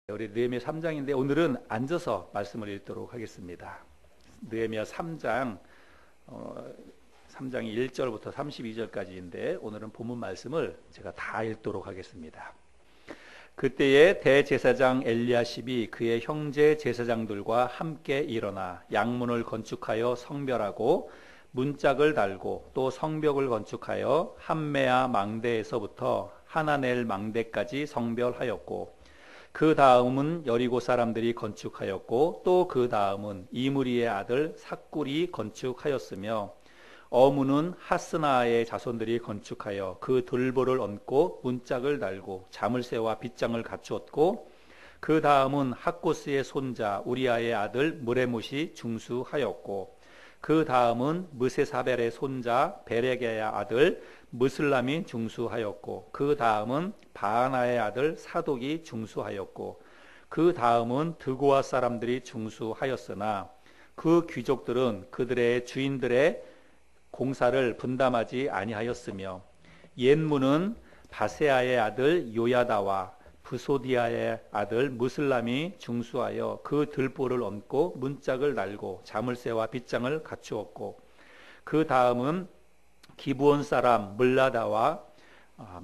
우리 느헤미야 3장인데 오늘은 앉아서 말씀을 읽도록 하겠습니다. 느헤미야 3장 3장이 1절부터 32절까지인데 오늘은 본문 말씀을 제가 다 읽도록 하겠습니다. 그때에 대제사장 엘리야십이 그의 형제 제사장들과 함께 일어나 양문을 건축하여 성별하고 문짝을 달고 또 성벽을 건축하여 함메아 망대에서부터 하나넬 망대까지 성별하였고 그 다음은 여리고 사람들이 건축하였고 또 그 다음은 이므리의 아들 삭굴이 건축하였으며 어문은 하스나의 자손들이 건축하여 그 들보를 얹고 문짝을 달고 자물쇠와 빗장을 갖추었고 그 다음은 학고스의 손자 우리아의 아들 무레못이 중수하였고 그 다음은 무세사벨의 손자 베레게의 아들 무슬람이 중수하였고 그 다음은 바하나의 아들 사독이 중수하였고 그 다음은 드고아 사람들이 중수하였으나 그 귀족들은 그들의 주인들의 공사를 분담하지 아니하였으며 옛문은 바세아의 아들 요야다와 부소디아의 아들 무슬람이 중수하여 그 들보를 얹고 문짝을 달고 자물쇠와 빗장을 갖추었고 그 다음은 기브온 사람 물라다와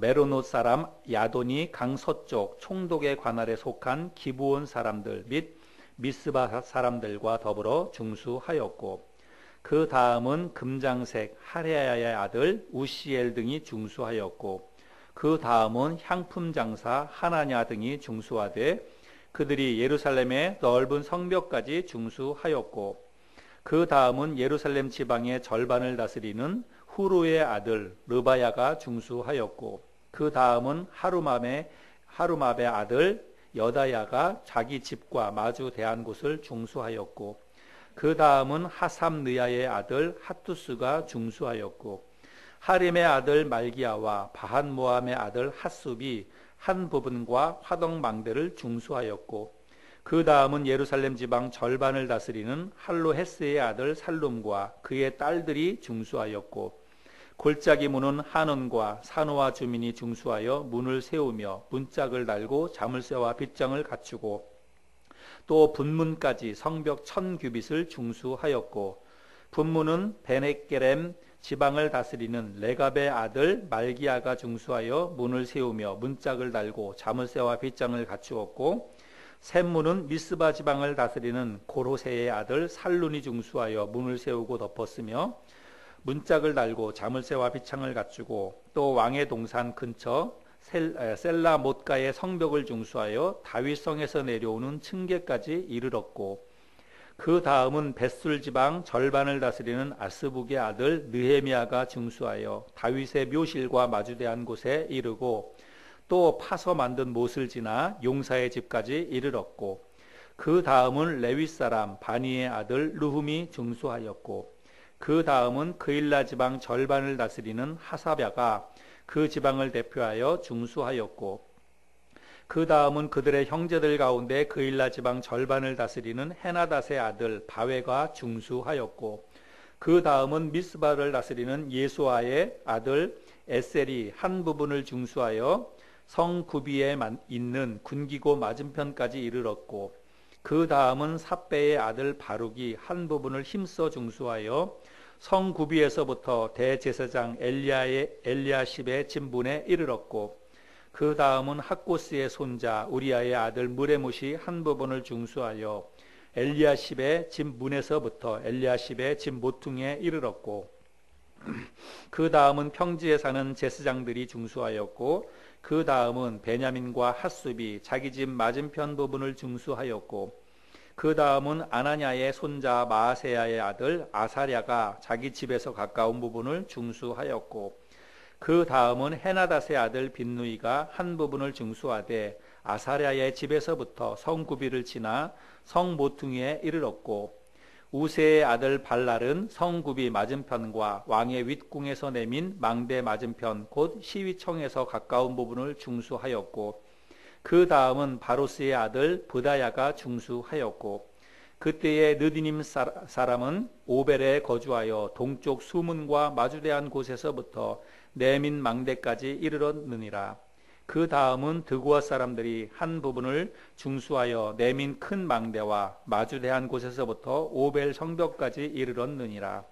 메로노 사람 야돈이 강서쪽 총독의 관할에 속한 기브온 사람들 및 미스바 사람들과 더불어 중수하였고 그 다음은 금장색 하레야의 아들 우시엘 등이 중수하였고 그 다음은 향품 장사 하나냐 등이 중수하되 그들이 예루살렘의 넓은 성벽까지 중수하였고 그 다음은 예루살렘 지방의 절반을 다스리는 후루의 아들 르바야가 중수하였고 그 다음은 하루마베의 아들 여다야가 자기 집과 마주 대한 곳을 중수하였고 그 다음은 하삼느야의 아들 핫투스가 중수하였고 하림의 아들 말기야와 바한모함의 아들 핫숲이 한 부분과 화덕망대를 중수하였고 그 다음은 예루살렘 지방 절반을 다스리는 할로헤스의 아들 살룸과 그의 딸들이 중수하였고 골짜기 문은 한원과 산호와 주민이 중수하여 문을 세우며 문짝을 달고 자물쇠와 빗장을 갖추고 또 분문까지 성벽 1000규빗을 중수하였고 분문은 베네게렘 지방을 다스리는 레갑의 아들 말기야가 중수하여 문을 세우며 문짝을 달고 자물쇠와 빗장을 갖추었고 샘문은 미스바 지방을 다스리는 고로세의 아들 살룬이 중수하여 문을 세우고 덮었으며 문짝을 달고 자물쇠와 빗장을 갖추고 또 왕의 동산 근처 셀라못가의 성벽을 중수하여 다윗성에서 내려오는 층계까지 이르렀고 그 다음은 벳술 지방 절반을 다스리는 아스북의 아들 느헤미야가 중수하여 다윗의 묘실과 마주대한 곳에 이르고 또 파서 만든 못을 지나 용사의 집까지 이르렀고 그 다음은 레위 사람 바니의 아들 르훔이 중수하였고 그 다음은 그일라 지방 절반을 다스리는 하사랴가 그 지방을 대표하여 중수하였고 그 다음은 그들의 형제들 가운데 그일라 지방 절반을 다스리는 헤나닷의 아들 바웨가 중수하였고 그 다음은 미스바를 다스리는 예수아의 아들 에셀이 한 부분을 중수하여 성 구비에 있는 군기고 맞은편까지 이르렀고 그 다음은 삽배의 아들 바룩이 한 부분을 힘써 중수하여 성 구비에서부터 대제사장 엘리야십의 진분에 이르렀고 그 다음은 학고스의 손자 우리아의 아들 무레못이 한 부분을 중수하여 엘리야십의 진문에서부터 엘리야십의 진모퉁에 이르렀고 그 다음은 평지에 사는 제사장들이 중수하였고 그 다음은 베냐민과 핫숲이 자기 집 맞은편 부분을 중수하였고 그 다음은 아나냐의 손자 마아세야의 아들 아사랴가 자기 집에서 가까운 부분을 중수하였고 그 다음은 헤나닷의 아들 빈누이가 한 부분을 중수하되 아사랴의 집에서부터 성구비를 지나 성모퉁이에 이르렀고 우세의 아들 발랄은 성구비 맞은편과 왕의 윗궁에서 내민 망대 맞은편 곧 시위청에서 가까운 부분을 중수하였고 그 다음은 바로스의 아들 브다야가 중수하였고 그때의 느디님 사람은 오벨에 거주하여 동쪽 수문과 마주대한 곳에서부터 내민 망대까지 이르렀느니라. 그 다음은 드고아 사람들이 한 부분을 중수하여 내민 큰 망대와 마주대한 곳에서부터 오벨 성벽까지 이르렀느니라.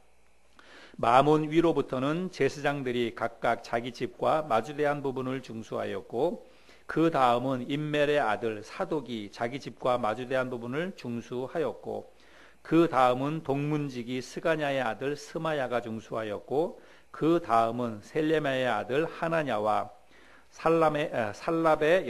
마문 위로부터는 제사장들이 각각 자기 집과 마주대한 부분을 중수하였고, 그 다음은 임멜의 아들 사독이 자기 집과 마주대한 부분을 중수하였고, 그 다음은 동문지기 스가냐의 아들 스마야가 중수하였고, 그 다음은 셀레마의 아들 하나냐와 살랍의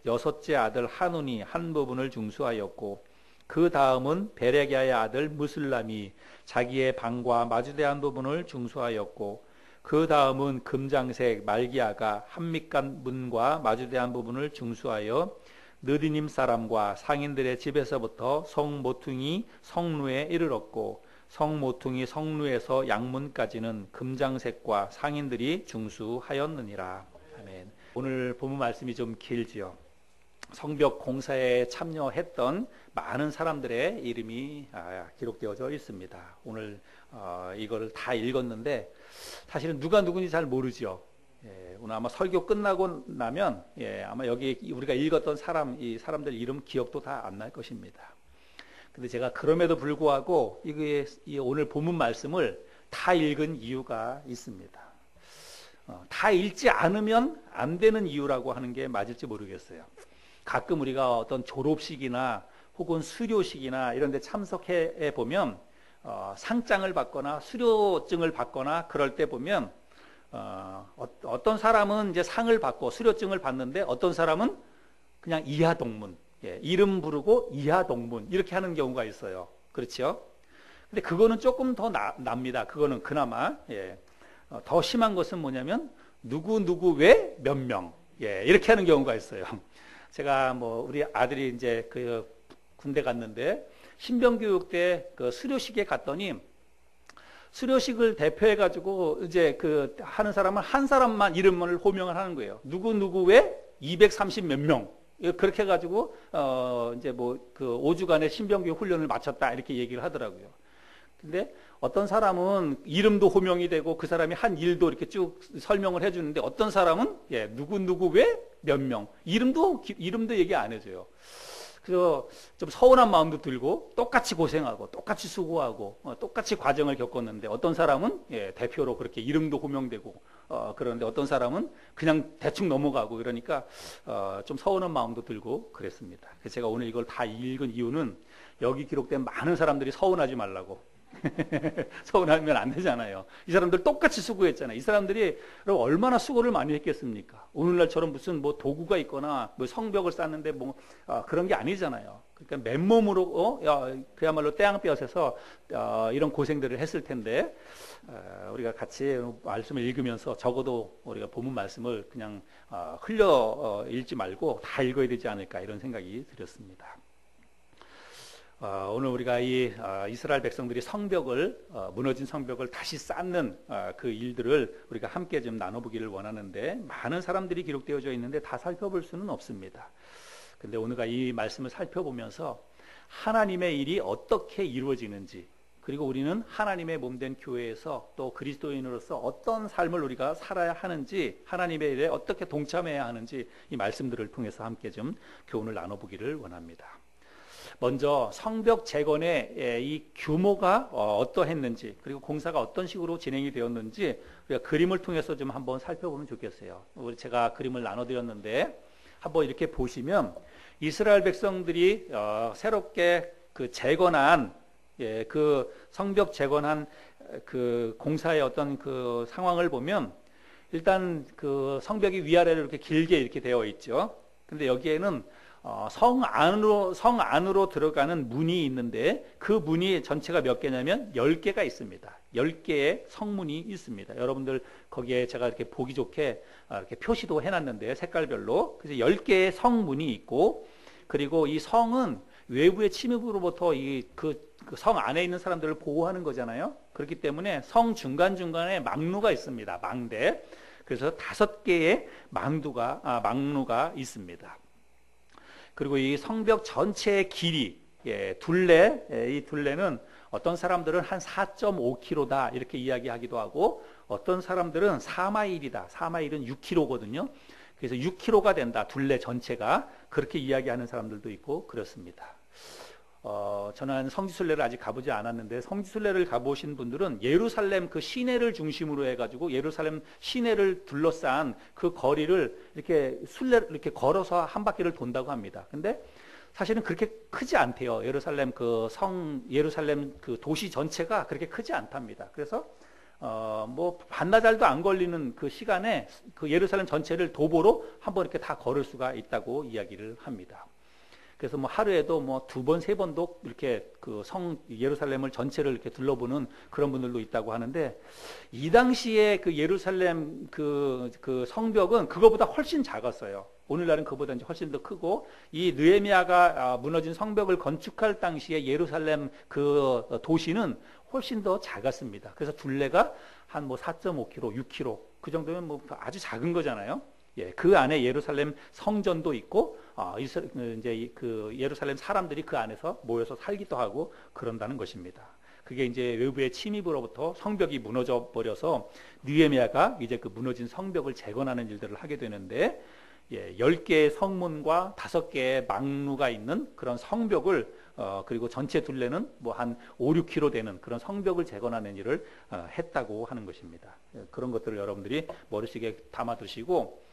여섯째 아들 하눈이 한 부분을 중수하였고, 그 다음은 베레기야의 아들 무슬람이 자기의 방과 마주대한 부분을 중수하였고, 그 다음은 금장색 말기야가 한밑간 문과 마주대한 부분을 중수하여 느디님 사람과 상인들의 집에서부터 성모퉁이 성루에 이르렀고, 성모퉁이 성루에서 양문까지는 금장색과 상인들이 중수하였느니라. 아멘. 오늘 본문 말씀이 좀 길지요. 성벽 공사에 참여했던 많은 사람들의 이름이 기록되어져 있습니다. 오늘 이거를 다 읽었는데 사실은 누가 누군지 잘 모르죠. 오늘 아마 설교 끝나고 나면 아마 여기 우리가 읽었던 이 사람들 이름 기억도 다 안 날 것입니다. 근데 제가 그럼에도 불구하고 이 오늘 본문 말씀을 다 읽은 이유가 있습니다. 다 읽지 않으면 안 되는 이유라고 하는 게 맞을지 모르겠어요. 가끔 우리가 어떤 졸업식이나 혹은 수료식이나 이런 데 참석해 보면 상장을 받거나 수료증을 받거나 그럴 때 보면 어떤 사람은 이제 상을 받고 수료증을 받는데 어떤 사람은 그냥 이하동문, 이름 부르고 이하동문 이렇게 하는 경우가 있어요. 그렇죠? 근데 그거는 조금 더 납니다. 그거는 그나마 더 심한 것은 뭐냐면 누구 왜 몇 명 이렇게 하는 경우가 있어요. 제가 우리 아들이 이제 그 군대 갔는데 신병교육 때 그 수료식에 갔더니 수료식을 대표해 가지고 이제 그 하는 사람은 한 사람만 이름을 호명을 하는 거예요. 누구 왜 230 몇 명 그렇게 해 가지고 이제 그 5주간의 신병교육 훈련을 마쳤다 이렇게 얘기를 하더라고요. 근데 어떤 사람은 이름도 호명이 되고 그 사람이 한 일도 이렇게 쭉 설명을 해주는데 어떤 사람은 누구 왜 몇 명 이름도 얘기 안 해줘요. 그래서 좀 서운한 마음도 들고 똑같이 고생하고 똑같이 수고하고 똑같이 과정을 겪었는데 어떤 사람은 대표로 그렇게 이름도 호명되고 그러는데 어떤 사람은 그냥 대충 넘어가고 그러니까 좀 서운한 마음도 들고 그랬습니다. 그래서 제가 오늘 이걸 다 읽은 이유는 여기 기록된 많은 사람들이 서운하지 말라고. 서운하면 안 되잖아요. 이 사람들 똑같이 수고했잖아요. 이 사람들이 얼마나 수고를 많이 했겠습니까? 오늘날처럼 무슨 도구가 있거나 성벽을 쌓는데 그런 게 아니잖아요. 그러니까 맨몸으로 그야말로 떼양볕에서 이런 고생들을 했을 텐데 우리가 같이 말씀을 읽으면서 적어도 우리가 본문 말씀을 그냥 흘려 읽지 말고 다 읽어야 되지 않을까 이런 생각이 들었습니다. 오늘 우리가 이스라엘 백성들이 무너진 성벽을 다시 쌓는 그 일들을 우리가 함께 좀 나눠보기를 원하는데 많은 사람들이 기록되어져 있는데 다 살펴볼 수는 없습니다. 근데 오늘가 이 말씀을 살펴보면서 하나님의 일이 어떻게 이루어지는지 그리고 우리는 하나님의 몸된 교회에서 또 그리스도인으로서 어떤 삶을 우리가 살아야 하는지 하나님의 일에 어떻게 동참해야 하는지 이 말씀들을 통해서 함께 좀 교훈을 나눠보기를 원합니다. 먼저 성벽 재건의 이 규모가 어떠했는지 그리고 공사가 어떤 식으로 진행이 되었는지 우리가 그림을 통해서 좀 한번 살펴보면 좋겠어요. 제가 그림을 나눠드렸는데 한번 이렇게 보시면 이스라엘 백성들이 새롭게 그 재건한 그 성벽 재건한 그 공사의 어떤 그 상황을 보면 일단 그 성벽이 위아래로 이렇게 길게 이렇게 되어 있죠. 근데 여기에는 성 안으로 들어가는 문이 있는데 그 문이 전체가 몇 개냐면 10개가 있습니다. 10개의 성문이 있습니다. 여러분들 거기에 제가 이렇게 보기 좋게 이렇게 표시도 해놨는데 색깔별로 그래서 10개의 성문이 있고 그리고 이 성은 외부의 침입으로부터 그 성 안에 있는 사람들을 보호하는 거잖아요. 그렇기 때문에 성 중간중간에 망루가 있습니다. 망대. 그래서 5개의 망루가 있습니다. 그리고 이 성벽 전체의 길이, 둘레, 이 둘레는 어떤 사람들은 한 4.5km다 이렇게 이야기하기도 하고 어떤 사람들은 4마일이다. 4마일은 6km거든요. 그래서 6km가 된다. 둘레 전체가. 그렇게 이야기하는 사람들도 있고 그렇습니다. 저는 성지순례를 아직 가보지 않았는데 성지순례를 가보신 분들은 예루살렘 그 시내를 중심으로 해가지고 예루살렘 시내를 둘러싼 그 거리를 이렇게 순례를 이렇게 걸어서 한 바퀴를 돈다고 합니다. 근데 사실은 그렇게 크지 않대요. 예루살렘 예루살렘 그 도시 전체가 그렇게 크지 않답니다. 그래서 뭐 반나절도 안 걸리는 그 시간에 그 예루살렘 전체를 도보로 한번 이렇게 다 걸을 수가 있다고 이야기를 합니다. 그래서 뭐 하루에도 뭐 2번, 3번도 이렇게 그 예루살렘을 전체를 이렇게 둘러보는 그런 분들도 있다고 하는데, 이 당시에 그 예루살렘 그 성벽은 그거보다 훨씬 작았어요. 오늘날은 그보다 이제 훨씬 더 크고, 이 느헤미야가 무너진 성벽을 건축할 당시에 예루살렘 그 도시는 훨씬 더 작았습니다. 그래서 둘레가 한 뭐 4.5km, 6km 그 정도면 뭐 아주 작은 거잖아요. 예, 그 안에 예루살렘 성전도 있고, 이제 그 예루살렘 사람들이 그 안에서 모여서 살기도 하고 그런다는 것입니다. 그게 이제 외부의 침입으로부터 성벽이 무너져 버려서 느헤미야가 이제 그 무너진 성벽을 재건하는 일들을 하게 되는데, 예, 10개의 성문과 5개의 망루가 있는 그런 성벽을 그리고 전체 둘레는 뭐 한 5, 6km 되는 그런 성벽을 재건하는 일을 했다고 하는 것입니다. 예, 그런 것들을 여러분들이 머릿속에 담아두시고,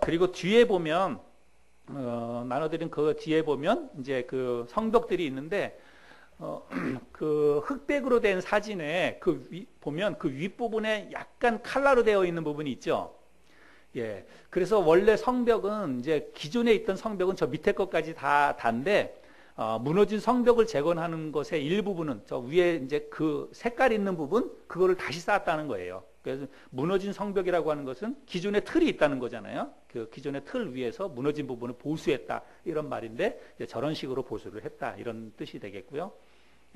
그리고 뒤에 보면 나눠드린 그 뒤에 보면 이제 그 성벽들이 있는데, 그 흑백으로 된 사진에 보면 그 윗부분에 약간 칼라로 되어 있는 부분이 있죠. 예. 그래서 원래 성벽은 이제 기존에 있던 성벽은 저 밑에 것까지 다 단데, 무너진 성벽을 재건하는 것의 일부분은 저 위에 이제 그 색깔 있는 부분, 그거를 다시 쌓았다는 거예요. 그래서 무너진 성벽이라고 하는 것은 기존의 틀이 있다는 거잖아요. 그 기존의 틀 위에서 무너진 부분을 보수했다, 이런 말인데, 이제 저런 식으로 보수를 했다, 이런 뜻이 되겠고요.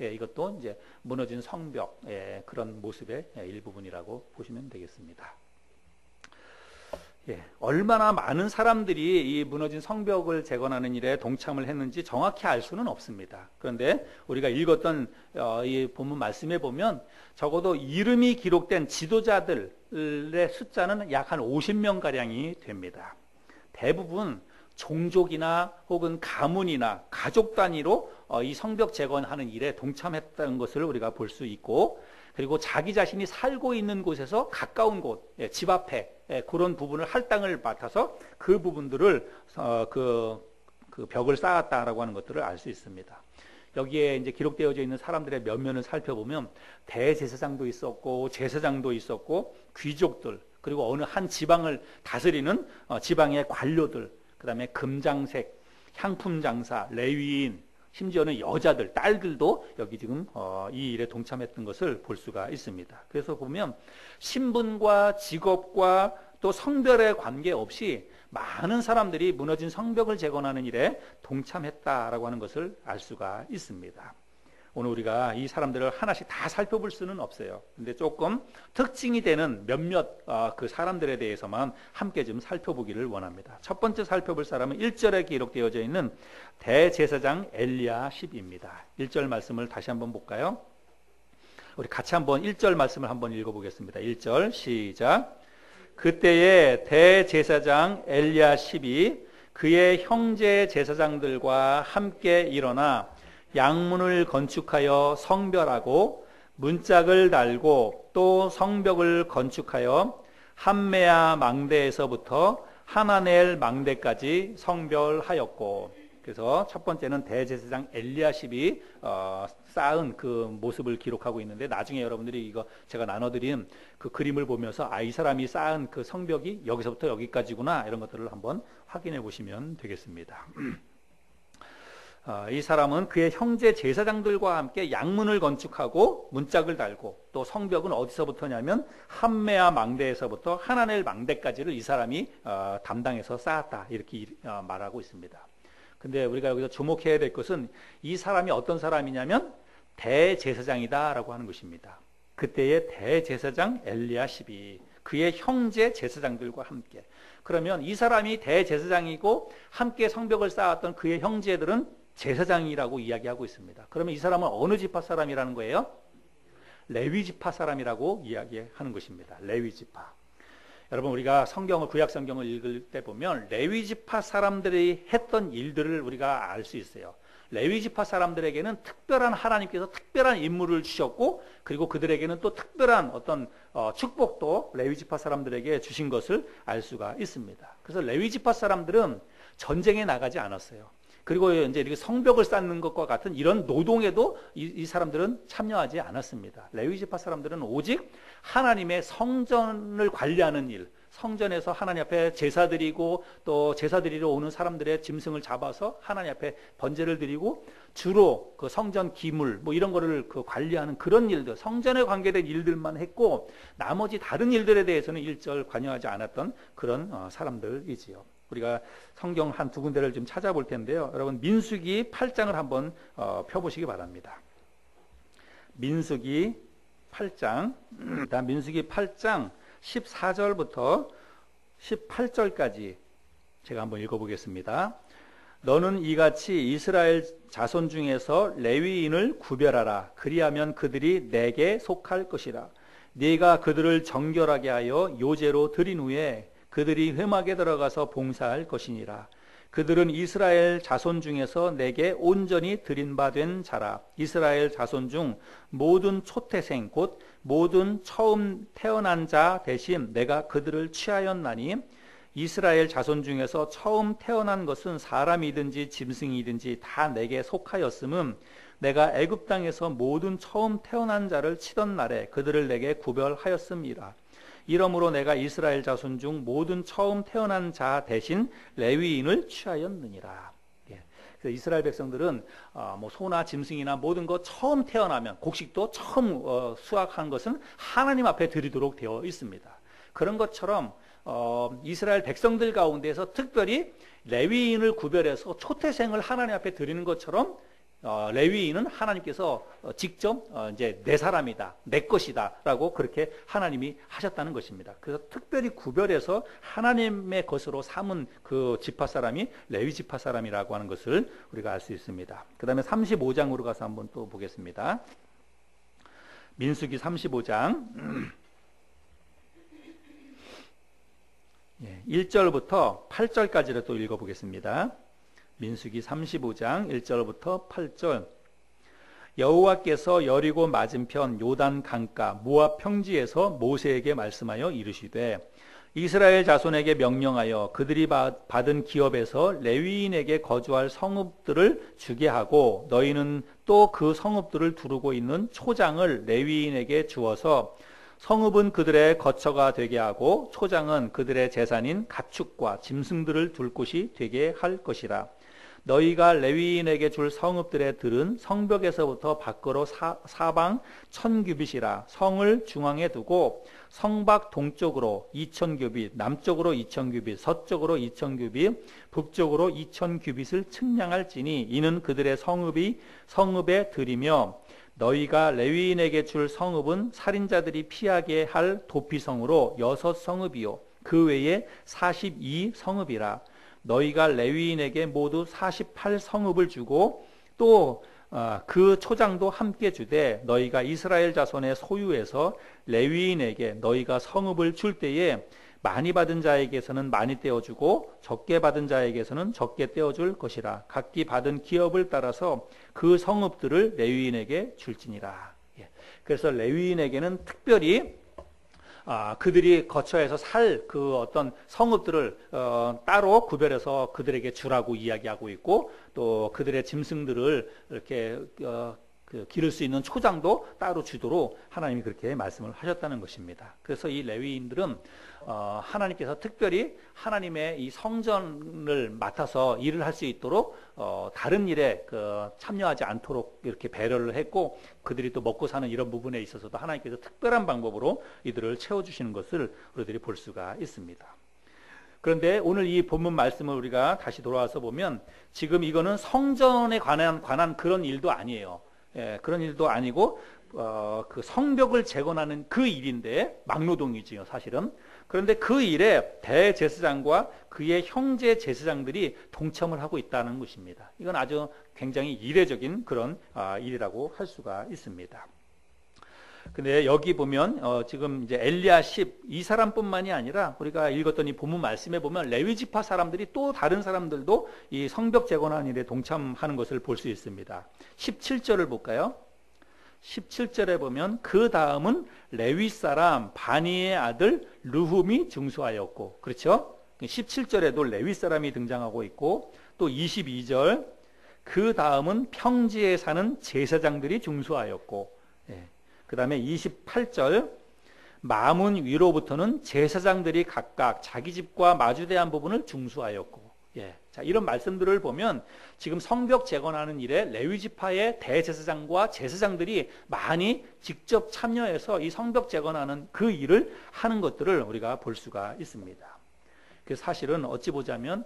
예, 이것도 이제 무너진 성벽, 예, 그런 모습의 일부분이라고 보시면 되겠습니다. 예, 얼마나 많은 사람들이 이 무너진 성벽을 재건하는 일에 동참을 했는지 정확히 알 수는 없습니다. 그런데 우리가 읽었던 이 본문 말씀에 보면 적어도 이름이 기록된 지도자들의 숫자는 약 한 50명가량이 됩니다. 대부분 종족이나 혹은 가문이나 가족 단위로 이 성벽 재건하는 일에 동참했다는 것을 우리가 볼 수 있고, 그리고 자기 자신이 살고 있는 곳에서 가까운 곳, 집 앞에 그런 부분을 할당을 맡아서 그 부분들을 그 벽을 쌓았다라고 하는 것들을 알 수 있습니다. 여기에 이제 기록되어져 있는 사람들의 면면을 살펴보면 대제사장도 있었고, 제사장도 있었고, 귀족들, 그리고 어느 한 지방을 다스리는 지방의 관료들, 그 다음에 금장색, 향품 장사, 레위인, 심지어는 여자들, 딸들도 여기 지금 이 일에 동참했던 것을 볼 수가 있습니다. 그래서 보면 신분과 직업과 또 성별에 관계없이 많은 사람들이 무너진 성벽을 재건하는 일에 동참했다라고 하는 것을 알 수가 있습니다. 오늘 우리가 이 사람들을 하나씩 다 살펴볼 수는 없어요. 근데 조금 특징이 되는 몇몇 그 사람들에 대해서만 함께 좀 살펴보기를 원합니다. 첫 번째 살펴볼 사람은 1절에 기록되어져 있는 대제사장 엘리야십입니다. 1절 말씀을 다시 한번 볼까요? 우리 같이 한번 1절 말씀을 한번 읽어보겠습니다. 1절 시작. 그때에 대제사장 엘리야십이 그의 형제 제사장들과 함께 일어나 양문을 건축하여 성별하고 문짝을 달고 또 성벽을 건축하여 함메아 망대에서부터 하나넬 망대까지 성별하였고, 그래서 첫 번째는 대제사장 엘리야십이 쌓은 그 모습을 기록하고 있는데, 나중에 여러분들이 이거 제가 나눠드린 그 그림을 보면서 이 사람이 쌓은 그 성벽이 여기서부터 여기까지구나, 이런 것들을 한번 확인해 보시면 되겠습니다. 이 사람은 그의 형제 제사장들과 함께 양문을 건축하고 문짝을 달고, 또 성벽은 어디서부터냐면 함메아 망대에서부터 하나넬 망대까지를 이 사람이 담당해서 쌓았다, 이렇게 말하고 있습니다. 근데 우리가 여기서 주목해야 될 것은 이 사람이 어떤 사람이냐면 대제사장이다라고 하는 것입니다. 그때의 대제사장 엘리야십이 그의 형제 제사장들과 함께, 그러면 이 사람이 대제사장이고 함께 성벽을 쌓았던 그의 형제들은 제사장이라고 이야기하고 있습니다. 그러면 이 사람은 어느 지파 사람이라는 거예요? 레위 지파 사람이라고 이야기하는 것입니다. 레위 지파. 여러분 우리가 성경을 구약 성경을 읽을 때 보면 레위 지파 사람들이 했던 일들을 우리가 알 수 있어요. 레위 지파 사람들에게는 특별한 하나님께서 특별한 임무를 주셨고 그리고 그들에게는 또 특별한 어떤 축복도 레위 지파 사람들에게 주신 것을 알 수가 있습니다. 그래서 레위 지파 사람들은 전쟁에 나가지 않았어요. 그리고 이제 이렇게 성벽을 쌓는 것과 같은 이런 노동에도 이 사람들은 참여하지 않았습니다. 레위 지파 사람들은 오직 하나님의 성전을 관리하는 일, 성전에서 하나님 앞에 제사 드리고 또 제사 드리러 오는 사람들의 짐승을 잡아서 하나님 앞에 번제를 드리고 주로 그 성전 기물 뭐 이런 거를 그 관리하는 그런 일들, 성전에 관계된 일들만 했고 나머지 다른 일들에 대해서는 일절 관여하지 않았던 그런 사람들이지요. 우리가 성경 한 두 군데를 좀 찾아볼 텐데요. 여러분 민수기 8장을 한번 펴보시기 바랍니다. 민수기 8장, 민수기 8장 14절부터 18절까지 제가 한번 읽어보겠습니다. 너는 이같이 이스라엘 자손 중에서 레위인을 구별하라. 그리하면 그들이 내게 속할 것이라. 네가 그들을 정결하게 하여 요제로 드린 후에 그들이 회막에 들어가서 봉사할 것이니라. 그들은 이스라엘 자손 중에서 내게 온전히 드린 바 된 자라. 이스라엘 자손 중 모든 초태생 곧 모든 처음 태어난 자 대신 내가 그들을 취하였나니 이스라엘 자손 중에서 처음 태어난 것은 사람이든지 짐승이든지 다 내게 속하였음은 내가 애굽 땅에서 모든 처음 태어난 자를 치던 날에 그들을 내게 구별하였음이라. 이러므로 내가 이스라엘 자손 중 모든 처음 태어난 자 대신 레위인을 취하였느니라. 그래서 이스라엘 백성들은 뭐 소나 짐승이나 모든 것 처음 태어나면 곡식도 처음 수확한 것은 하나님 앞에 드리도록 되어 있습니다. 그런 것처럼 이스라엘 백성들 가운데서 특별히 레위인을 구별해서 초태생을 하나님 앞에 드리는 것처럼 레위인은 하나님께서 직접 이제 내 사람이다, 내 것이다라고 그렇게 하나님이 하셨다는 것입니다. 그래서 특별히 구별해서 하나님의 것으로 삼은 그 지파 사람이 레위 지파 사람이라고 하는 것을 우리가 알 수 있습니다. 그 다음에 35장으로 가서 한번 또 보겠습니다. 민수기 35장 1절부터 8절까지를 또 읽어보겠습니다. 민수기 35장 1절부터 8절. 여호와께서 여리고 맞은편 요단 강가 모압 평지에서 모세에게 말씀하여 이르시되 이스라엘 자손에게 명령하여 그들이 받은 기업에서 레위인에게 거주할 성읍들을 주게 하고 너희는 또 그 성읍들을 두르고 있는 초장을 레위인에게 주어서 성읍은 그들의 거처가 되게 하고 초장은 그들의 재산인 가축과 짐승들을 둘 곳이 되게 할 것이라. 너희가 레위인에게 줄 성읍들의 들은 성벽에서부터 밖으로 사방 1000규빗이라. 성을 중앙에 두고 성밖 동쪽으로 2000규빗, 남쪽으로 2000규빗, 서쪽으로 2000규빗, 북쪽으로 2000규빗을 측량할지니 이는 그들의 성읍에 들이며 너희가 레위인에게 줄 성읍은 살인자들이 피하게 할 도피성으로 6성읍이요 그 외에 42성읍이라. 너희가 레위인에게 모두 48성읍을 주고 또 그 초장도 함께 주되 너희가 이스라엘 자손의 소유에서 레위인에게 너희가 성읍을 줄 때에 많이 받은 자에게서는 많이 떼어주고 적게 받은 자에게서는 적게 떼어줄 것이라. 각기 받은 기업을 따라서 그 성읍들을 레위인에게 줄지니라. 그래서 레위인에게는 특별히 그들이 거처에서 살 그 어떤 성읍들을 따로 구별해서 그들에게 주라고 이야기하고 있고 또 그들의 짐승들을 이렇게 기를 수 있는 초장도 따로 주도록 하나님이 그렇게 말씀을 하셨다는 것입니다. 그래서 이 레위인들은 하나님께서 특별히 하나님의 이 성전을 맡아서 일을 할 수 있도록 다른 일에 참여하지 않도록 이렇게 배려를 했고 그들이 또 먹고 사는 이런 부분에 있어서도 하나님께서 특별한 방법으로 이들을 채워주시는 것을 우리들이 볼 수가 있습니다. 그런데 오늘 이 본문 말씀을 우리가 다시 돌아와서 보면 지금 이거는 성전에 관한 그런 일도 아니에요. 그런 일도 아니고 그 성벽을 재건하는 그 일인데 막노동이지요, 사실은. 그런데 그 일에 대제사장과 그의 형제 제사장들이 동참을 하고 있다는 것입니다. 이건 아주 굉장히 이례적인 그런 일이라고 할 수가 있습니다. 근데 여기 보면 지금 이제 엘리야십 이 사람뿐만이 아니라 우리가 읽었던 이 본문 말씀에 보면 레위 지파 사람들이 또 다른 사람들도 이 성벽 재건하는 일에 동참하는 것을 볼 수 있습니다. 17절을 볼까요? 17절에 보면 그 다음은 레위 사람 바니의 아들 르훔이 중수하였고, 그렇죠? 17절에도 레위 사람이 등장하고 있고, 또 22절 그 다음은 평지에 사는 제사장들이 중수하였고, 그 다음에 28절 마문 위로부터는 제사장들이 각각 자기 집과 마주대한 부분을 중수하였고, 자, 이런 말씀들을 보면 지금 성벽 재건하는 일에 레위 지파의 대제사장과 제사장들이 많이 직접 참여해서 이 성벽 재건하는 그 일을 하는 것들을 우리가 볼 수가 있습니다. 그래서 사실은 어찌 보자면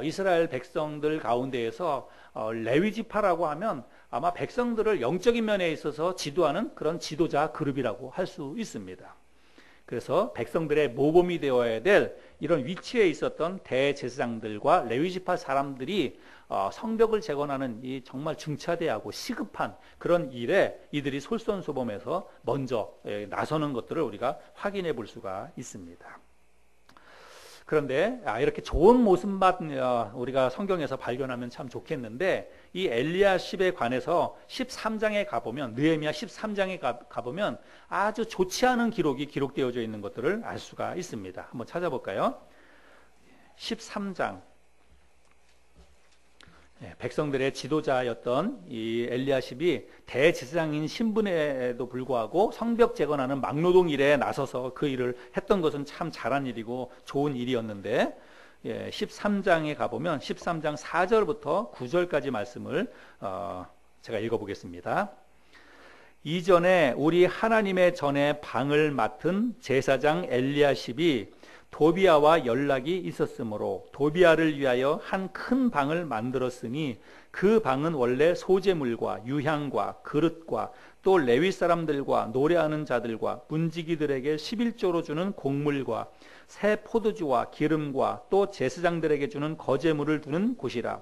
이스라엘 백성들 가운데에서 레위 지파라고 하면 아마 백성들을 영적인 면에 있어서 지도하는 그런 지도자 그룹이라고 할 수 있습니다. 그래서 백성들의 모범이 되어야 될 이런 위치에 있었던 대제사장들과 레위 지파 사람들이 성벽을 재건하는 이 정말 중차대하고 시급한 그런 일에 이들이 솔선수범해서 먼저 나서는 것들을 우리가 확인해 볼 수가 있습니다. 그런데 이렇게 좋은 모습만 우리가 성경에서 발견하면 참 좋겠는데, 이 엘리야십에 관해서 13장에 가보면, 느헤미야 13장에 가보면 아주 좋지 않은 기록이 기록되어져 있는 것들을 알 수가 있습니다. 한번 찾아볼까요? 13장 백성들의 지도자였던 이 엘리야십이 대제사장인 신분에도 불구하고 성벽 재건하는 막노동 일에 나서서 그 일을 했던 것은 참 잘한 일이고 좋은 일이었는데, 13장에 가보면 13장 4절부터 9절까지 말씀을 제가 읽어보겠습니다. 이전에 우리 하나님의 전에 방을 맡은 제사장 엘리야십이 도비아와 연락이 있었으므로 도비아를 위하여 한 큰 방을 만들었으니 그 방은 원래 소재물과 유향과 그릇과 또 레위 사람들과 노래하는 자들과 문지기들에게 11조로 주는 곡물과 새 포도주와 기름과 또 제사장들에게 주는 거제물을 두는 곳이라.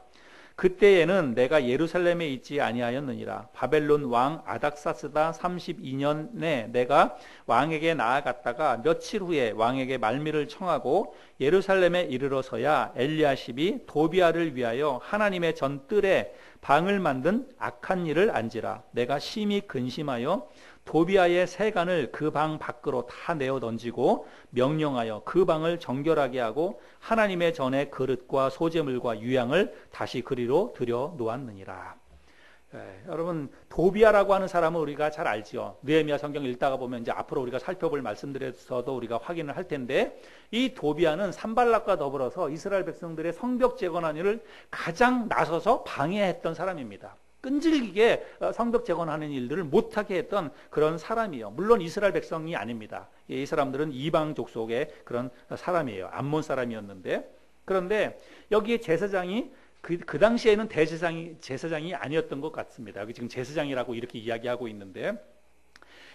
그때에는 내가 예루살렘에 있지 아니하였느니라. 바벨론 왕 아닥사스다 32년에 내가 왕에게 나아갔다가 며칠 후에 왕에게 말미를 청하고 예루살렘에 이르러서야 엘리야십이 도비아를 위하여 하나님의 전뜰에 방을 만든 악한 일을 안지라. 내가 심히 근심하여 도비아의 세간을 그 방 밖으로 다 내어 던지고 명령하여 그 방을 정결하게 하고 하나님의 전에 그릇과 소재물과 유향을 다시 그리로 들여 놓았느니라. 여러분, 도비아라고 하는 사람은 우리가 잘 알지요. 느헤미야 성경 읽다가 보면 이제 앞으로 우리가 살펴볼 말씀들에서도 우리가 확인을 할 텐데, 이 도비아는 산발락과 더불어서 이스라엘 백성들의 성벽 재건한 일을 가장 나서서 방해했던 사람입니다. 끈질기게 성벽 재건하는 일들을 못하게 했던 그런 사람이에요. 물론 이스라엘 백성이 아닙니다. 이 사람들은 이방족 속의 그런 사람이에요. 암몬 사람이었는데, 그런데 여기에 제사장이 그 당시에는 제사장이 아니었던 것 같습니다. 여기 지금 제사장이라고 이렇게 이야기하고 있는데,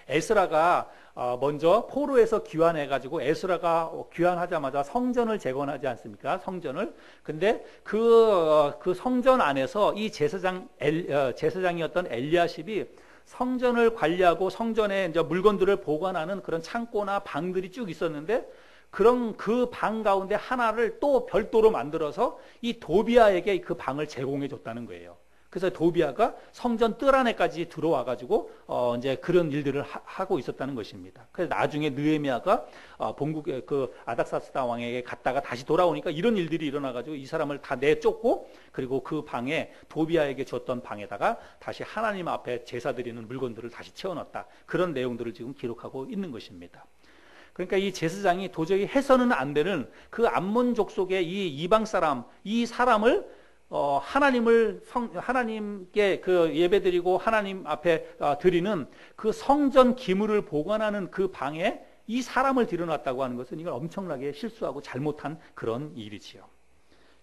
에스라가 먼저 포로에서 귀환해가지고 에스라가 귀환하자마자 성전을 재건하지 않습니까? 성전을. 근데 그 성전 안에서 이 제사장이었던 엘리야십이 성전을 관리하고 성전에 이제 물건들을 보관하는 그런 창고나 방들이 쭉 있었는데, 그런 그 방 가운데 하나를 또 별도로 만들어서 이 도비아에게 그 방을 제공해 줬다는 거예요. 그래서 도비아가 성전 뜰 안에까지 들어와 가지고 이제 그런 일들을 하고 있었다는 것입니다. 그래서 나중에 느헤미야가 본국의 그 아닥사스다 왕에게 갔다가 다시 돌아오니까 이런 일들이 일어나 가지고 이 사람을 다 내쫓고, 그리고 그 방에 도비아에게 줬던 방에다가 다시 하나님 앞에 제사 드리는 물건들을 다시 채워넣었다. 그런 내용들을 지금 기록하고 있는 것입니다. 그러니까 이 제사장이 도저히 해서는 안 되는 그 암몬족 속의 이 이방 사람, 이 사람을 하나님께 그 예배드리고 하나님 앞에 드리는 그 성전 기물을 보관하는 그 방에 이 사람을 들여놨다고 하는 것은 이걸 엄청나게 실수하고 잘못한 그런 일이지요.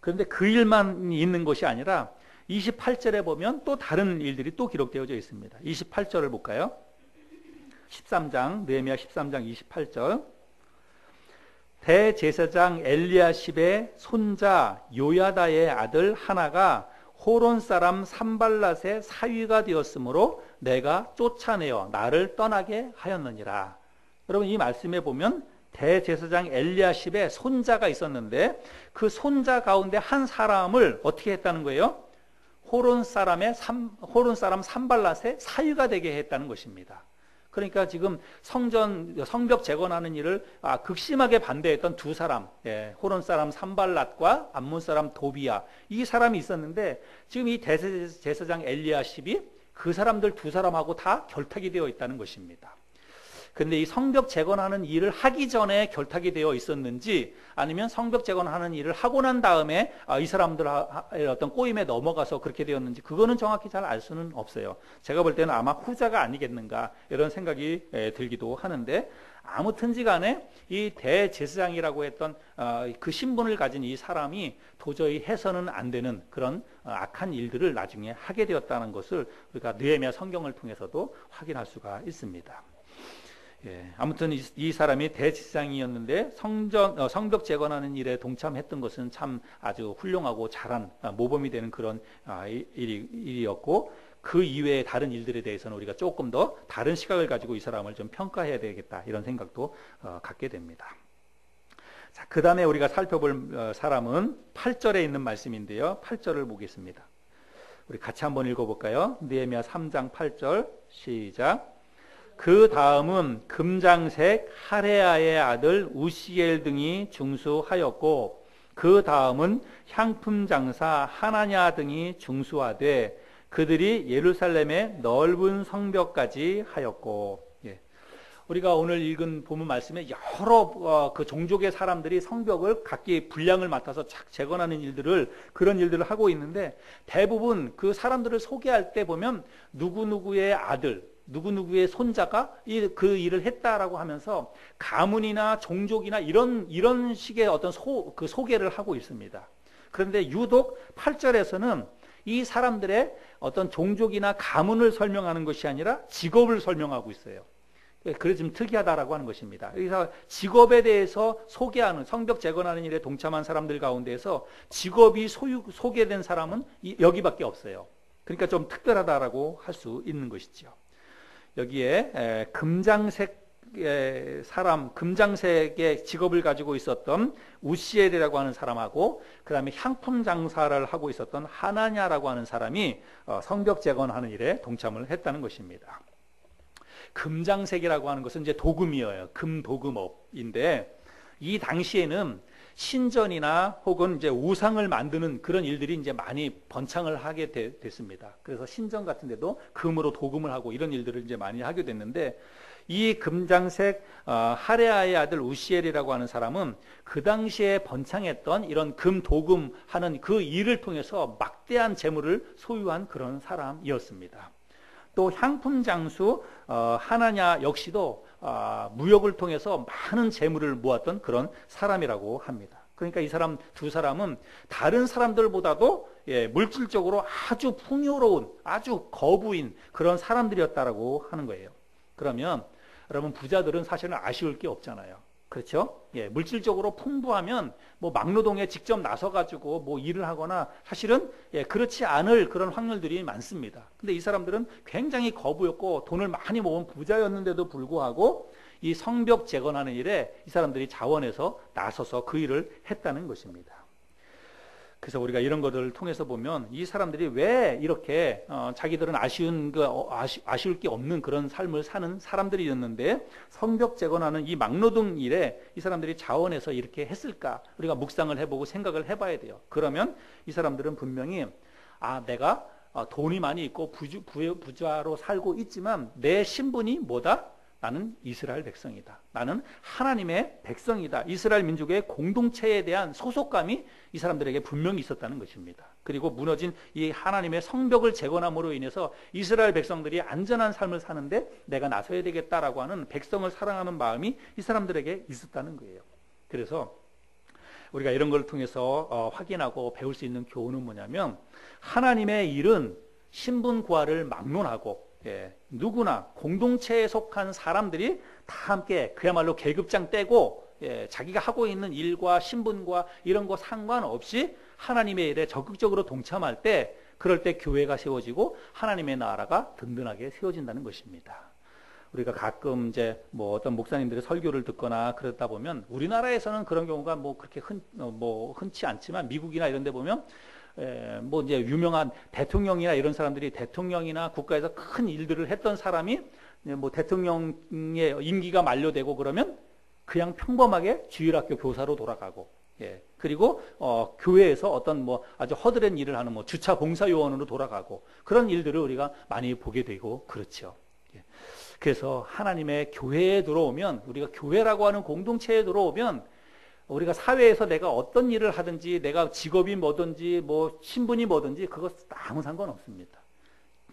그런데 그 일만 있는 것이 아니라 28절에 보면 또 다른 일들이 또 기록되어져 있습니다. 28절을 볼까요? 13장, 느헤미야 13장 28절. 대제사장 엘리야십의 손자 요야다의 아들 하나가 호론 사람 산발랏의 사위가 되었으므로 내가 쫓아내어 나를 떠나게 하였느니라. 여러분, 이 말씀에 보면 대제사장 엘리야십의 손자가 있었는데 그 손자 가운데 한 사람을 어떻게 했다는 거예요? 호론 사람 산발랏의 사위가 되게 했다는 것입니다. 그러니까 지금 성벽 재건하는 일을 극심하게 반대했던 두 사람, 호론 사람 산발랏과 암몬 사람 도비야, 이 사람이 있었는데 지금 이 대제사장 엘리야십이 그 사람들 두 사람하고 다 결탁이 되어 있다는 것입니다. 근데 이 성벽 재건하는 일을 하기 전에 결탁이 되어 있었는지 아니면 성벽 재건하는 일을 하고 난 다음에 이 사람들의 어떤 꼬임에 넘어가서 그렇게 되었는지 그거는 정확히 잘 알 수는 없어요. 제가 볼 때는 아마 후자가 아니겠는가 이런 생각이 들기도 하는데, 아무튼지 간에 이 대제사장이라고 했던 그 신분을 가진 이 사람이 도저히 해서는 안 되는 그런 악한 일들을 나중에 하게 되었다는 것을 우리가 느헤미야 성경을 통해서도 확인할 수가 있습니다. 아무튼 이 사람이 대제사장이었는데 성벽 재건하는 일에 동참했던 것은 참 아주 훌륭하고 잘한 모범이 되는 그런 일이었고, 그 이외의 다른 일들에 대해서는 우리가 조금 더 다른 시각을 가지고 이 사람을 좀 평가해야 되겠다 이런 생각도 갖게 됩니다. 자, 그 다음에 우리가 살펴볼 사람은 8절에 있는 말씀인데요. 8절을 보겠습니다. 우리 같이 한번 읽어볼까요? 느헤미야 3장 8절 시작. 그 다음은 금장색 하레아의 아들 우시엘 등이 중수하였고, 그 다음은 향품 장사 하나냐 등이 중수하되 그들이 예루살렘의 넓은 성벽까지 하였고. 우리가 오늘 읽은 본문 말씀에 여러 그 종족의 사람들이 성벽을 각기 분량을 맡아서 재건하는 그런 일들을 하고 있는데, 대부분 그 사람들을 소개할 때 보면 누구누구의 아들, 누구누구의 손자가 그 일을 했다라고 하면서 가문이나 종족이나 이런 식의 어떤 그 소개를 하고 있습니다. 그런데 유독 8절에서는 이 사람들의 어떤 종족이나 가문을 설명하는 것이 아니라 직업을 설명하고 있어요. 그래서 좀 특이하다라고 하는 것입니다. 그래서 직업에 대해서 소개하는, 성벽 재건하는 일에 동참한 사람들 가운데에서 직업이 소개된 사람은 여기밖에 없어요. 그러니까 좀 특별하다라고 할 수 있는 것이죠. 여기에 금장색의 직업을 가지고 있었던 우시엘이라고 하는 사람하고, 그 다음에 향품 장사를 하고 있었던 하나냐라고 하는 사람이 성벽 재건하는 일에 동참을 했다는 것입니다. 금장색이라고 하는 것은 이제 도금이에요. 금도금업인데, 이 당시에는 신전이나 혹은 이제 우상을 만드는 그런 일들이 이제 많이 번창을 하게 됐습니다. 그래서 신전 같은 데도 금으로 도금을 하고 이런 일들을 이제 많이 하게 됐는데, 이 금장색 하레아의 아들 우시엘이라고 하는 사람은 그 당시에 번창했던 이런 금 도금하는 그 일을 통해서 막대한 재물을 소유한 그런 사람이었습니다. 또 향품 장수 하나냐 역시도 무역을 통해서 많은 재물을 모았던 그런 사람이라고 합니다. 그러니까 이 사람 두 사람은 다른 사람들보다도 물질적으로 아주 풍요로운, 아주 거부인 그런 사람들이었다라고 하는 거예요. 그러면 여러분, 부자들은 사실은 아쉬울 게 없잖아요. 그렇죠? 물질적으로 풍부하면 뭐 막노동에 직접 나서가지고 뭐 일을 하거나 사실은 그렇지 않을 그런 확률들이 많습니다. 근데 이 사람들은 굉장히 거부였고 돈을 많이 모은 부자였는데도 불구하고 이 성벽 재건하는 일에 이 사람들이 자원해서 나서서 그 일을 했다는 것입니다. 그래서 우리가 이런 것들을 통해서 보면 이 사람들이 왜 이렇게 자기들은 아쉬울 게 없는 그런 삶을 사는 사람들이었는데 성벽 재건하는 이 막노동 일에 이 사람들이 자원해서 이렇게 했을까? 우리가 묵상을 해보고 생각을 해봐야 돼요. 그러면 이 사람들은 분명히 내가 돈이 많이 있고 부자로 살고 있지만 내 신분이 뭐다? 나는 이스라엘 백성이다. 나는 하나님의 백성이다. 이스라엘 민족의 공동체에 대한 소속감이 이 사람들에게 분명히 있었다는 것입니다. 그리고 무너진 이 하나님의 성벽을 재건함으로 인해서 이스라엘 백성들이 안전한 삶을 사는데 내가 나서야 되겠다라고 하는 백성을 사랑하는 마음이 이 사람들에게 있었다는 거예요. 그래서 우리가 이런 걸 통해서 확인하고 배울 수 있는 교훈은 뭐냐면, 하나님의 일은 신분과를 막론하고 누구나 공동체에 속한 사람들이 다 함께 그야말로 계급장 떼고 자기가 하고 있는 일과 신분과 이런 거 상관없이 하나님의 일에 적극적으로 동참할 때 그럴 때 교회가 세워지고 하나님의 나라가 든든하게 세워진다는 것입니다. 우리가 가끔 이제 뭐 어떤 목사님들의 설교를 듣거나 그러다 보면 우리나라에서는 그런 경우가 뭐 그렇게 흔치 않지만 미국이나 이런 데 보면 뭐 이제 유명한 대통령이나 이런 사람들이 대통령이나 국가에서 큰 일들을 했던 사람이 뭐 대통령의 임기가 만료되고 그러면 그냥 평범하게 주일학교 교사로 돌아가고, 그리고 교회에서 어떤 뭐 아주 허드렛 일을 하는 뭐 주차 봉사 요원으로 돌아가고 그런 일들을 우리가 많이 보게 되고 그렇죠. 그래서 하나님의 교회에 들어오면, 우리가 교회라고 하는 공동체에 들어오면 우리가 사회에서 내가 어떤 일을 하든지 내가 직업이 뭐든지 뭐 신분이 뭐든지 그것 아무 상관없습니다.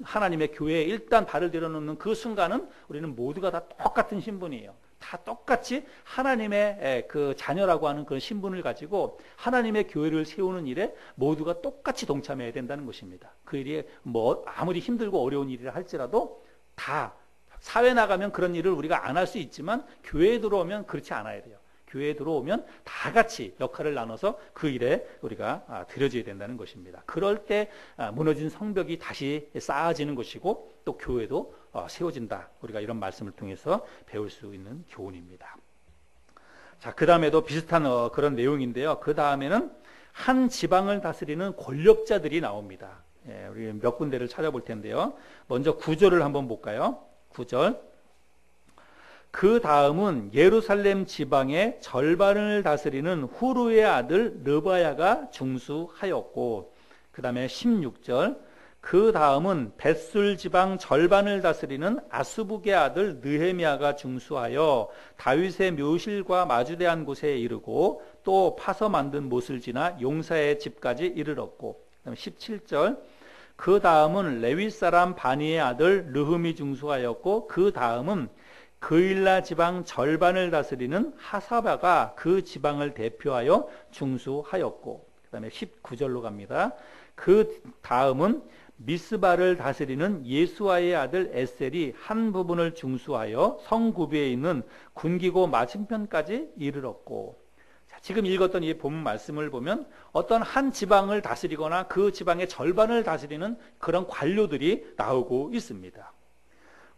하나님의 교회에 일단 발을 들여놓는 그 순간은 우리는 모두가 다 똑같은 신분이에요. 다 똑같이 하나님의 그 자녀라고 하는 그런 신분을 가지고 하나님의 교회를 세우는 일에 모두가 똑같이 동참해야 된다는 것입니다. 그 일이 뭐 아무리 힘들고 어려운 일이라 할지라도 다 사회 나가면 그런 일을 우리가 안 할 수 있지만 교회에 들어오면 그렇지 않아야 돼요. 교회에 들어오면 다 같이 역할을 나눠서 그 일에 우리가 들여져야 된다는 것입니다. 그럴 때 무너진 성벽이 다시 쌓아지는 것이고 또 교회도 세워진다. 우리가 이런 말씀을 통해서 배울 수 있는 교훈입니다. 자, 그 다음에도 비슷한 그런 내용인데요. 그 다음에는 한 지방을 다스리는 권력자들이 나옵니다. 우리 몇 군데를 찾아볼 텐데요. 먼저 9절을 한번 볼까요? 9절. 그 다음은 예루살렘 지방의 절반을 다스리는 후루의 아들 르바야가 중수하였고, 그 다음에 16절. 그 다음은 벳술 지방 절반을 다스리는 아스북의 아들 느헤미야가 중수하여 다윗의 묘실과 마주대한 곳에 이르고 또 파서 만든 못을 지나 용사의 집까지 이르렀고, 그 다음에 17절. 그 다음은 레위 사람 바니의 아들 르흠이 중수하였고, 그 다음은 그일라 지방 절반을 다스리는 하사바가 그 지방을 대표하여 중수하였고, 그 다음에 19절로 갑니다. 그 다음은 미스바를 다스리는 예수아의 아들 에셀이 한 부분을 중수하여 성구비에 있는 군기고 맞은편까지 이르렀고, 지금 읽었던 이 본문 말씀을 보면 어떤 한 지방을 다스리거나 그 지방의 절반을 다스리는 그런 관료들이 나오고 있습니다.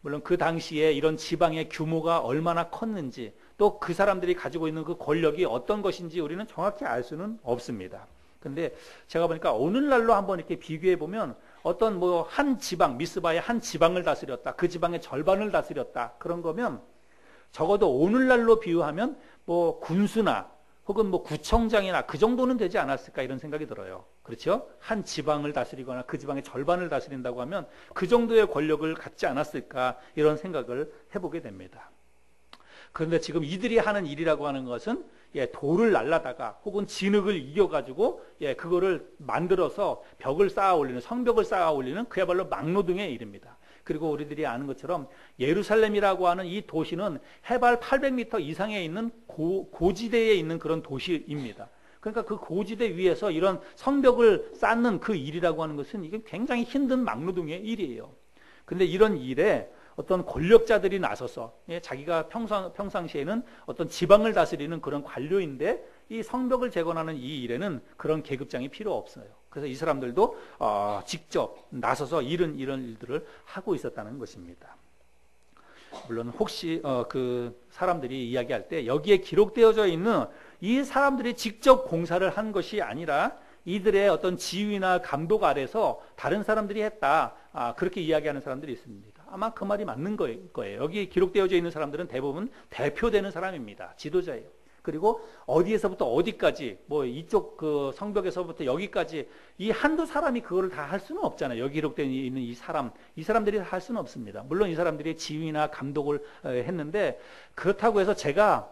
물론 그 당시에 이런 지방의 규모가 얼마나 컸는지 또 그 사람들이 가지고 있는 그 권력이 어떤 것인지 우리는 정확히 알 수는 없습니다. 근데 제가 보니까 오늘날로 한번 이렇게 비교해 보면 어떤 뭐 한 지방, 미스바의 한 지방을 다스렸다, 그 지방의 절반을 다스렸다, 그런 거면 적어도 오늘날로 비유하면 뭐 군수나 혹은 뭐 구청장이나 그 정도는 되지 않았을까 이런 생각이 들어요. 그렇죠? 한 지방을 다스리거나 그 지방의 절반을 다스린다고 하면 그 정도의 권력을 갖지 않았을까 이런 생각을 해보게 됩니다. 그런데 지금 이들이 하는 일이라고 하는 것은 돌을 날라다가 혹은 진흙을 이겨가지고 그거를 만들어서 벽을 쌓아 올리는, 성벽을 쌓아 올리는 그야말로 막노동의 일입니다. 그리고 우리들이 아는 것처럼 예루살렘이라고 하는 이 도시는 해발 800m 이상에 있는 고지대에 있는 그런 도시입니다. 그러니까 그 고지대 위에서 이런 성벽을 쌓는 그 일이라고 하는 것은 이게 굉장히 힘든 막노동의 일이에요. 근데 이런 일에 어떤 권력자들이 나서서 자기가 평상시에는 어떤 지방을 다스리는 그런 관료인데 이 성벽을 재건하는 이 일에는 그런 계급장이 필요 없어요. 그래서 이 사람들도 직접 나서서 이런 일들을 하고 있었다는 것입니다. 물론 혹시 그 사람들이 이야기할 때 여기에 기록되어져 있는 이 사람들이 직접 공사를 한 것이 아니라 이들의 어떤 지휘나 감독 아래서 다른 사람들이 했다, 그렇게 이야기하는 사람들이 있습니다. 아마 그 말이 맞는 거예요. 여기 기록되어져 있는 사람들은 대부분 대표되는 사람입니다. 지도자예요. 그리고 어디에서부터 어디까지, 뭐 이쪽 그 성벽에서부터 여기까지 이 한두 사람이 그거를 다 할 수는 없잖아요. 여기 기록되어 있는 이 사람들이 다 할 수는 없습니다. 물론 이 사람들이 지휘나 감독을 했는데, 그렇다고 해서 제가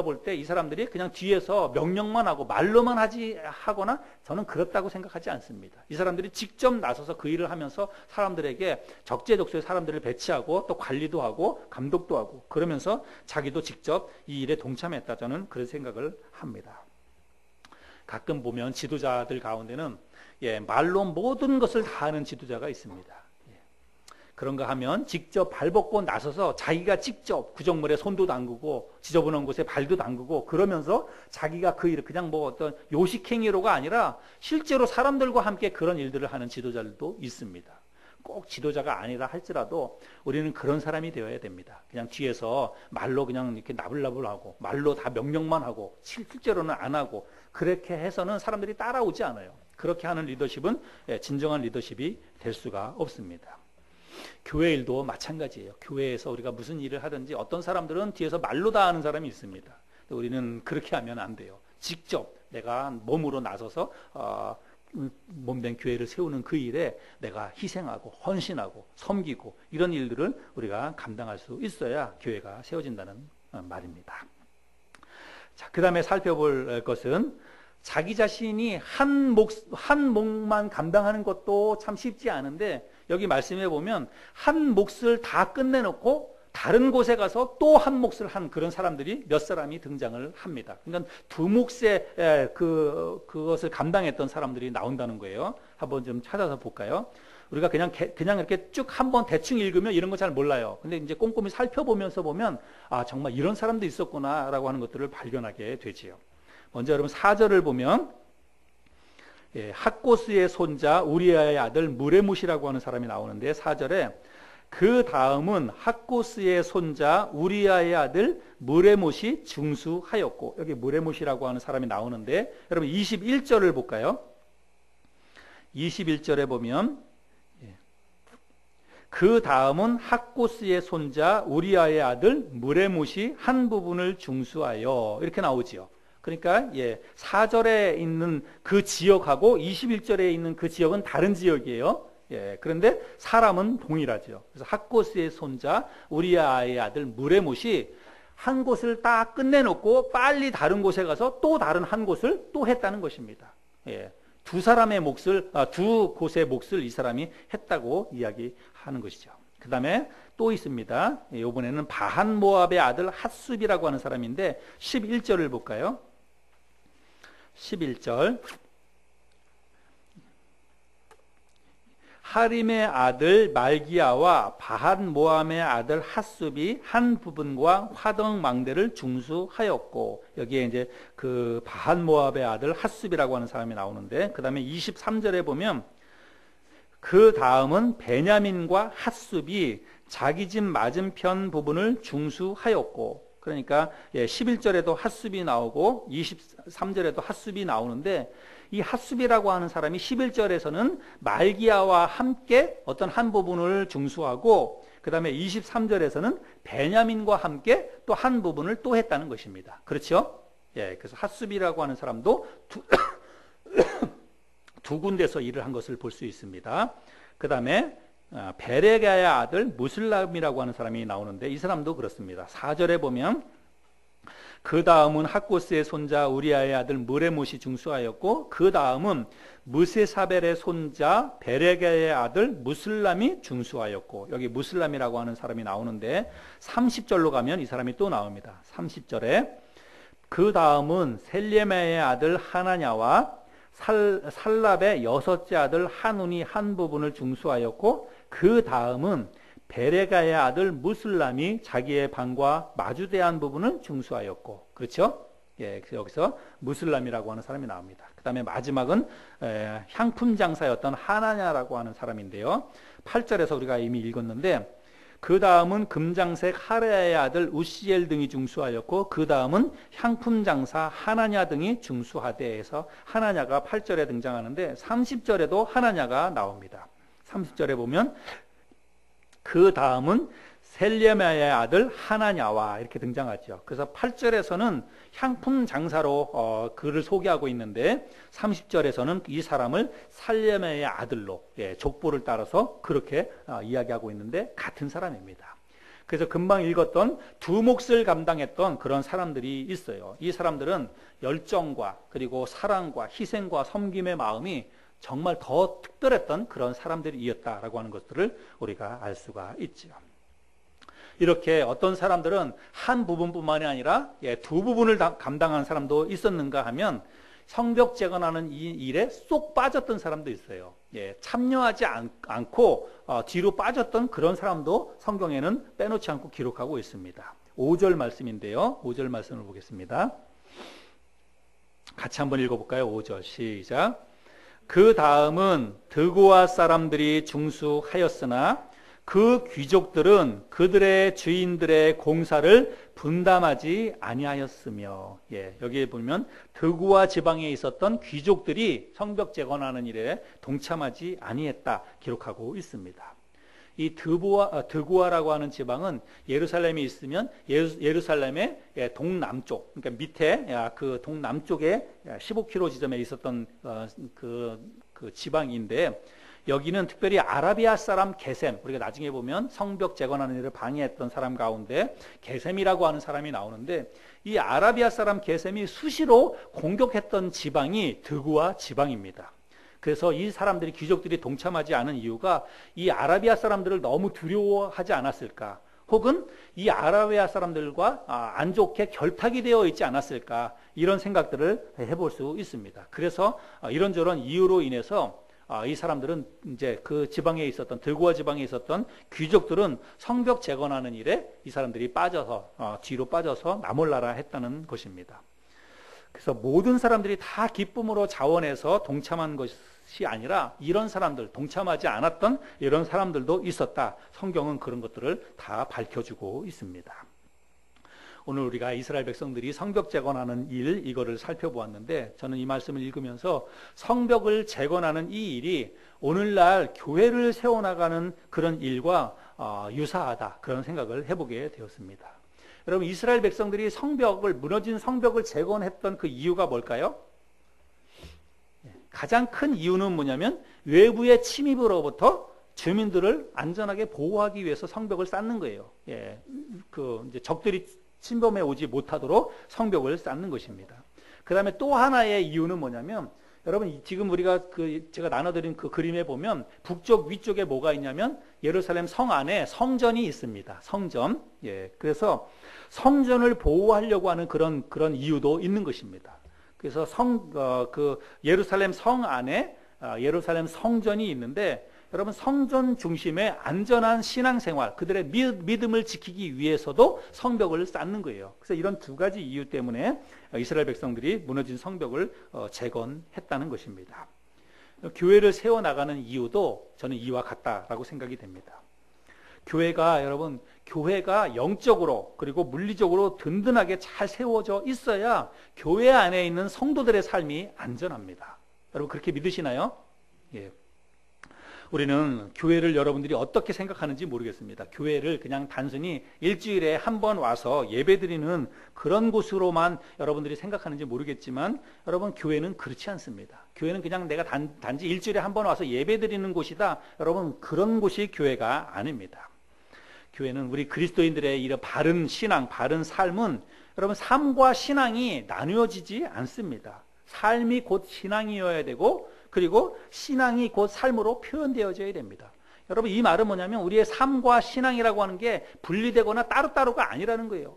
볼 때 이 사람들이 그냥 뒤에서 명령만 하고 말로만 하거나 저는 그렇다고 생각하지 않습니다. 이 사람들이 직접 나서서 그 일을 하면서 사람들에게 적재적소에 사람들을 배치하고 또 관리도 하고 감독도 하고 그러면서 자기도 직접 이 일에 동참했다, 저는 그런 생각을 합니다. 가끔 보면 지도자들 가운데는 말로 모든 것을 다 하는 지도자가 있습니다. 그런가 하면 직접 발벗고 나서서 자기가 직접 구정물에 손도 담그고 지저분한 곳에 발도 담그고 그러면서 자기가 그 일을 그냥 뭐 어떤 요식행위로가 아니라 실제로 사람들과 함께 그런 일들을 하는 지도자들도 있습니다. 꼭 지도자가 아니라 할지라도 우리는 그런 사람이 되어야 됩니다. 그냥 뒤에서 말로 그냥 이렇게 나불나불하고 말로 다 명령만 하고 실제로는 안 하고 그렇게 해서는 사람들이 따라오지 않아요. 그렇게 하는 리더십은 진정한 리더십이 될 수가 없습니다. 교회 일도 마찬가지예요. 교회에서 우리가 무슨 일을 하든지 어떤 사람들은 뒤에서 말로 다 하는 사람이 있습니다. 우리는 그렇게 하면 안 돼요. 직접 내가 몸으로 나서서 몸된 교회를 세우는 그 일에 내가 희생하고 헌신하고 섬기고 이런 일들을 우리가 감당할 수 있어야 교회가 세워진다는 말입니다. 자, 그 다음에 살펴볼 것은 자기 자신이 한 몫만 감당하는 것도 참 쉽지 않은데 여기 말씀해 보면 한 몫을 다 끝내놓고 다른 곳에 가서 또 한 몫을 한 그런 사람들이 몇 사람이 등장을 합니다. 그러니까 두 몫의 그것을 감당했던 사람들이 나온다는 거예요. 한번 좀 찾아서 볼까요? 우리가 그냥 이렇게 쭉 한번 대충 읽으면 이런 거 잘 몰라요. 근데 이제 꼼꼼히 살펴보면서 보면 아, 정말 이런 사람도 있었구나라고 하는 것들을 발견하게 되지요. 먼저 여러분 4절을 보면 학고스의 손자 우리아의 아들 무레못이라고 하는 사람이 나오는데 4절에 그 다음은 학고스의 손자 우리아의 아들 무레못이 중수하였고 여기 무레못이라고 하는 사람이 나오는데 여러분 21절을 볼까요? 21절에 보면 그 다음은 학고스의 손자 우리아의 아들 무레못이 한 부분을 중수하여 이렇게 나오지요. 그러니까 4절에 있는 그 지역하고 21절에 있는 그 지역은 다른 지역이에요. 그런데 사람은 동일하죠. 그래서 학고스의 손자 우리아의 아들 무레못이 한 곳을 딱 끝내놓고 빨리 다른 곳에 가서 또 다른 한 곳을 또 했다는 것입니다. 두 사람의 몫을 두 곳의 몫을 이 사람이 했다고 이야기하는 것이죠. 그 다음에 또 있습니다. 이번에는 바한 모압의 아들 핫숲이라고 하는 사람인데 11절을 볼까요? 11절 하림의 아들 말기야와 바한 모함의 아들 핫숲이 한 부분과 화덕 망대를 중수하였고 여기에 이제 그 바한 모압의 아들 핫숲이라고 하는 사람이 나오는데 그 다음에 23절에 보면 그 다음은 베냐민과 핫숲이 자기 집 맞은편 부분을 중수하였고 그러니까 11절에도 핫숲이 나오고 23절에도 핫숲이 나오는데 이 핫숲이라고 하는 사람이 11절에서는 말기야와 함께 어떤 한 부분을 중수하고 그 다음에 23절에서는 베냐민과 함께 또 한 부분을 또 했다는 것입니다. 그렇죠? 그래서 핫숲이라고 하는 사람도 두 군데서 일을 한 것을 볼 수 있습니다. 그 다음에 베레가의 아들 무슬람이라고 하는 사람이 나오는데 이 사람도 그렇습니다. 4절에 보면 그 다음은 학고스의 손자 우리아의 아들 무레못이 중수하였고 그 다음은 무세사벨의 손자 베레가의 아들 무슬람이 중수하였고 여기 무슬람이라고 하는 사람이 나오는데 30절로 가면 이 사람이 또 나옵니다. 30절에 그 다음은 셀레메의 아들 하나냐와 살랍의 여섯째 아들 한운이 한 부분을 중수하였고 그 다음은 베레가의 아들 무슬람이 자기의 방과 마주대한 부분을 중수하였고 그렇죠? 그래서 여기서 무슬람이라고 하는 사람이 나옵니다. 그 다음에 마지막은 향품 장사였던 하나냐라고 하는 사람인데요. 8절에서 우리가 이미 읽었는데 그 다음은 금장색 하레야의 아들 우시엘 등이 중수하였고 그 다음은 향품 장사 하나냐 등이 중수하되 해서 하나냐가 8절에 등장하는데 30절에도 하나냐가 나옵니다. 30절에 보면 그 다음은 셀레메의 아들 하나냐와 이렇게 등장하죠. 그래서 8절에서는 향품 장사로 그를 소개하고 있는데 30절에서는 이 사람을 셀레메의 아들로 족보를 따라서 그렇게 이야기하고 있는데 같은 사람입니다. 그래서 금방 읽었던 두 몫을 감당했던 그런 사람들이 있어요. 이 사람들은 열정과 그리고 사랑과 희생과 섬김의 마음이 정말 더 특별했던 그런 사람들이었다라고 하는 것들을 우리가 알 수가 있죠. 이렇게 어떤 사람들은 한 부분뿐만이 아니라 두 부분을 감당한 사람도 있었는가 하면 성벽 재건하는 이 일에 쏙 빠졌던 사람도 있어요. 참여하지 않고 뒤로 빠졌던 그런 사람도 성경에는 빼놓지 않고 기록하고 있습니다. 5절 말씀인데요. 5절 말씀을 보겠습니다. 같이 한번 읽어볼까요? 5절 시작. 그 다음은 드고아 사람들이 중수하였으나 그 귀족들은 그들의 주인들의 공사를 분담하지 아니하였으며, 여기에 보면 드고아 지방에 있었던 귀족들이 성벽 재건하는 일에 동참하지 아니했다 기록하고 있습니다. 이 드고아라고 하는 지방은 예루살렘이 있으면 예루살렘의 동남쪽, 그러니까 밑에 그 동남쪽에 15km 지점에 있었던 그 지방인데, 여기는 특별히 아라비아 사람 게셈, 우리가 나중에 보면 성벽 재건하는 일을 방해했던 사람 가운데 게셈이라고 하는 사람이 나오는데, 이 아라비아 사람 게셈이 수시로 공격했던 지방이 드고아 지방입니다. 그래서 이 사람들이, 귀족들이 동참하지 않은 이유가 이 아라비아 사람들을 너무 두려워하지 않았을까, 혹은 이 아라비아 사람들과 안 좋게 결탁이 되어 있지 않았을까, 이런 생각들을 해볼 수 있습니다. 그래서 이런저런 이유로 인해서 이 사람들은 이제 그 지방에 있었던, 드고아 지방에 있었던 귀족들은 성벽 재건하는 일에 이 사람들이 뒤로 빠져서 나몰라라 했다는 것입니다. 그래서 모든 사람들이 다 기쁨으로 자원해서 동참한 것이 아니라 이런 사람들, 동참하지 않았던 이런 사람들도 있었다. 성경은 그런 것들을 다 밝혀주고 있습니다. 오늘 우리가 이스라엘 백성들이 성벽 재건하는 일, 이거를 살펴보았는데, 저는 이 말씀을 읽으면서 성벽을 재건하는 이 일이 오늘날 교회를 세워나가는 그런 일과 유사하다, 그런 생각을 해보게 되었습니다. 여러분, 이스라엘 백성들이 무너진 성벽을 재건했던 그 이유가 뭘까요? 가장 큰 이유는 뭐냐면 외부의 침입으로부터 주민들을 안전하게 보호하기 위해서 성벽을 쌓는 거예요. 이제 적들이 침범해 오지 못하도록 성벽을 쌓는 것입니다. 그 다음에 또 하나의 이유는 뭐냐면, 여러분, 지금 우리가 제가 나눠드린 그 그림에 보면 북쪽 위쪽에 뭐가 있냐면 예루살렘 성 안에 성전이 있습니다. 성전. 그래서 성전을 보호하려고 하는 그런 이유도 있는 것입니다. 그래서 예루살렘 성 안에 예루살렘 성전이 있는데, 여러분, 성전 중심의 안전한 신앙생활, 그들의 믿음을 지키기 위해서도 성벽을 쌓는 거예요. 그래서 이런 두 가지 이유 때문에 이스라엘 백성들이 무너진 성벽을 재건했다는 것입니다. 교회를 세워나가는 이유도 저는 이와 같다라고 생각이 됩니다. 여러분, 교회가 영적으로 그리고 물리적으로 든든하게 잘 세워져 있어야 교회 안에 있는 성도들의 삶이 안전합니다. 여러분, 그렇게 믿으시나요? 우리는 교회를 여러분들이 어떻게 생각하는지 모르겠습니다. 교회를 그냥 단순히 일주일에 한 번 와서 예배드리는 그런 곳으로만 여러분들이 생각하는지 모르겠지만, 여러분, 교회는 그렇지 않습니다. 교회는 그냥 내가 단지 일주일에 한 번 와서 예배드리는 곳이다. 여러분, 그런 곳이 교회가 아닙니다. 교회는 우리 그리스도인들의 이런 바른 신앙, 바른 삶은, 여러분, 삶과 신앙이 나누어지지 않습니다. 삶이 곧 신앙이어야 되고, 그리고 신앙이 곧 삶으로 표현되어져야 됩니다. 여러분, 이 말은 뭐냐면 우리의 삶과 신앙이라고 하는 게 분리되거나 따로따로가 아니라는 거예요.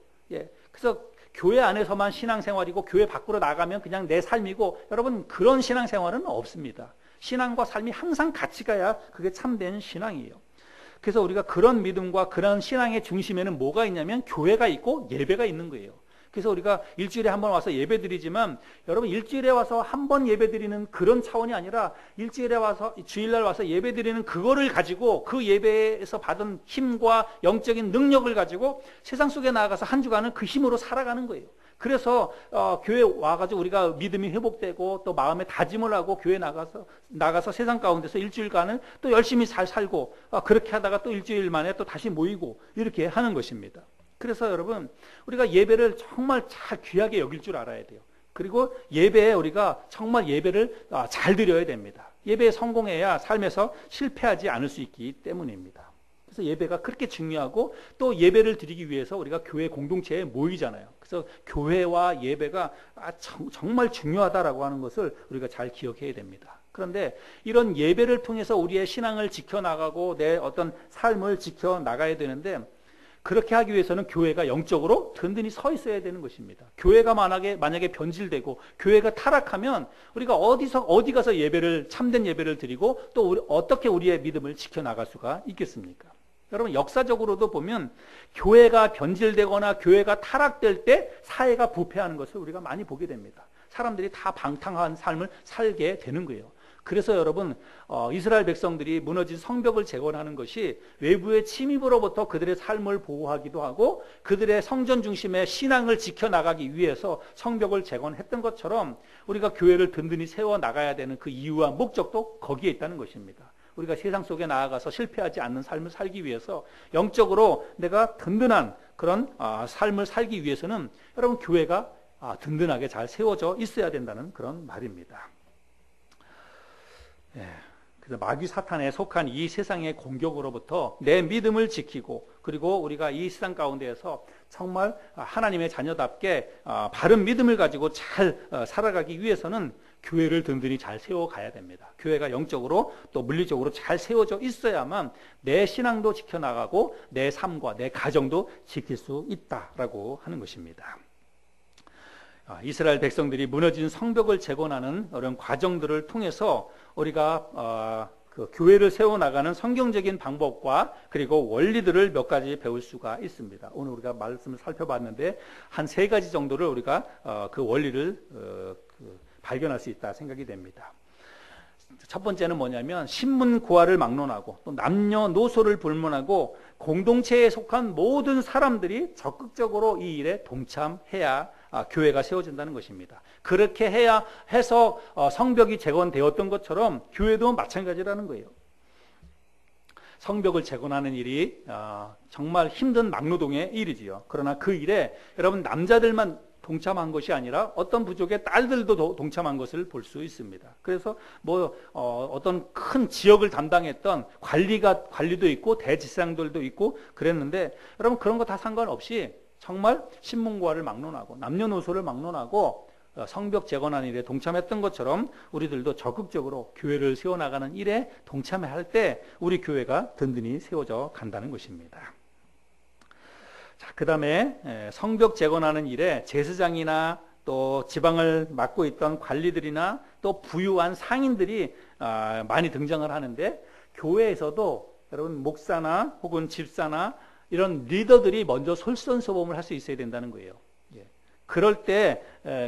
그래서 교회 안에서만 신앙생활이고 교회 밖으로 나가면 그냥 내 삶이고, 여러분, 그런 신앙생활은 없습니다. 신앙과 삶이 항상 같이 가야 그게 참된 신앙이에요. 그래서 우리가 그런 믿음과 그런 신앙의 중심에는 뭐가 있냐면 교회가 있고 예배가 있는 거예요. 그래서 우리가 일주일에 한 번 와서 예배 드리지만, 여러분, 일주일에 와서 한 번 예배 드리는 그런 차원이 아니라 일주일에 와서, 주일날 와서 예배 드리는 그거를 가지고, 그 예배에서 받은 힘과 영적인 능력을 가지고 세상 속에 나아가서 한 주간은 그 힘으로 살아가는 거예요. 그래서 교회 와가지고 우리가 믿음이 회복되고 또 마음에 다짐을 하고 교회 나가서 세상 가운데서 일주일간을 또 열심히 잘 살고, 그렇게 하다가 또 일주일 만에 또 다시 모이고 이렇게 하는 것입니다. 그래서 여러분, 우리가 예배를 정말 잘 귀하게 여길 줄 알아야 돼요. 그리고 예배에 우리가 정말 예배를 잘 드려야 됩니다. 예배에 성공해야 삶에서 실패하지 않을 수 있기 때문입니다. 그래서 예배가 그렇게 중요하고, 또 예배를 드리기 위해서 우리가 교회 공동체에 모이잖아요. 그래서 교회와 예배가 정말 중요하다라고 하는 것을 우리가 잘 기억해야 됩니다. 그런데 이런 예배를 통해서 우리의 신앙을 지켜나가고 내 어떤 삶을 지켜나가야 되는데, 그렇게 하기 위해서는 교회가 영적으로 든든히 서 있어야 되는 것입니다. 교회가 만약에 변질되고 교회가 타락하면 우리가 어디 가서 참된 예배를 드리고 또 어떻게 우리의 믿음을 지켜나갈 수가 있겠습니까? 여러분, 역사적으로도 보면 교회가 변질되거나 교회가 타락될 때 사회가 부패하는 것을 우리가 많이 보게 됩니다. 사람들이 다 방탕한 삶을 살게 되는 거예요. 그래서 여러분, 이스라엘 백성들이 무너진 성벽을 재건하는 것이 외부의 침입으로부터 그들의 삶을 보호하기도 하고 그들의 성전 중심의 신앙을 지켜나가기 위해서 성벽을 재건했던 것처럼 우리가 교회를 든든히 세워나가야 되는 그 이유와 목적도 거기에 있다는 것입니다. 우리가 세상 속에 나아가서 실패하지 않는 삶을 살기 위해서 영적으로 내가 든든한 그런 삶을 살기 위해서는 여러분, 교회가 든든하게 잘 세워져 있어야 된다는 그런 말입니다. 그래서 마귀 사탄에 속한 이 세상의 공격으로부터 내 믿음을 지키고 그리고 우리가 이 세상 가운데에서 정말 하나님의 자녀답게 바른 믿음을 가지고 잘 살아가기 위해서는 교회를 든든히 잘 세워가야 됩니다. 교회가 영적으로 또 물리적으로 잘 세워져 있어야만 내 신앙도 지켜나가고 내 삶과 내 가정도 지킬 수 있다라고 하는 것입니다. 이스라엘 백성들이 무너진 성벽을 재건하는 이런 과정들을 통해서 우리가 그 교회를 세워나가는 성경적인 방법과 그리고 원리들을 몇 가지 배울 수가 있습니다. 오늘 우리가 말씀을 살펴봤는데 한 3가지 정도를 우리가 그 원리를 발견할 수 있다 생각이 됩니다. 첫 번째는 뭐냐면 신문고하를 막론하고 또 남녀노소를 불문하고 공동체에 속한 모든 사람들이 적극적으로 이 일에 동참해야 교회가 세워진다는 것입니다. 그렇게 해야 해서 성벽이 재건되었던 것처럼 교회도 마찬가지라는 거예요. 성벽을 재건하는 일이 정말 힘든 막노동의 일이지요. 그러나 그 일에 여러분 남자들만 동참한 것이 아니라 어떤 부족의 딸들도 동참한 것을 볼 수 있습니다. 그래서 어떤 큰 지역을 담당했던 관리도 있고 대지상들도 있고 그랬는데 여러분 그런 거 다 상관없이 정말 신문고하를 막론하고 남녀노소를 막론하고 성벽 재건하는 일에 동참했던 것처럼 우리들도 적극적으로 교회를 세워나가는 일에 동참할 때 우리 교회가 든든히 세워져 간다는 것입니다. 자, 그 다음에 성벽 재건하는 일에 제사장이나 또 지방을 맡고 있던 관리들이나 또 부유한 상인들이 많이 등장을 하는데 교회에서도 여러분 목사나 혹은 집사나 이런 리더들이 먼저 솔선수범을 할 수 있어야 된다는 거예요. 그럴 때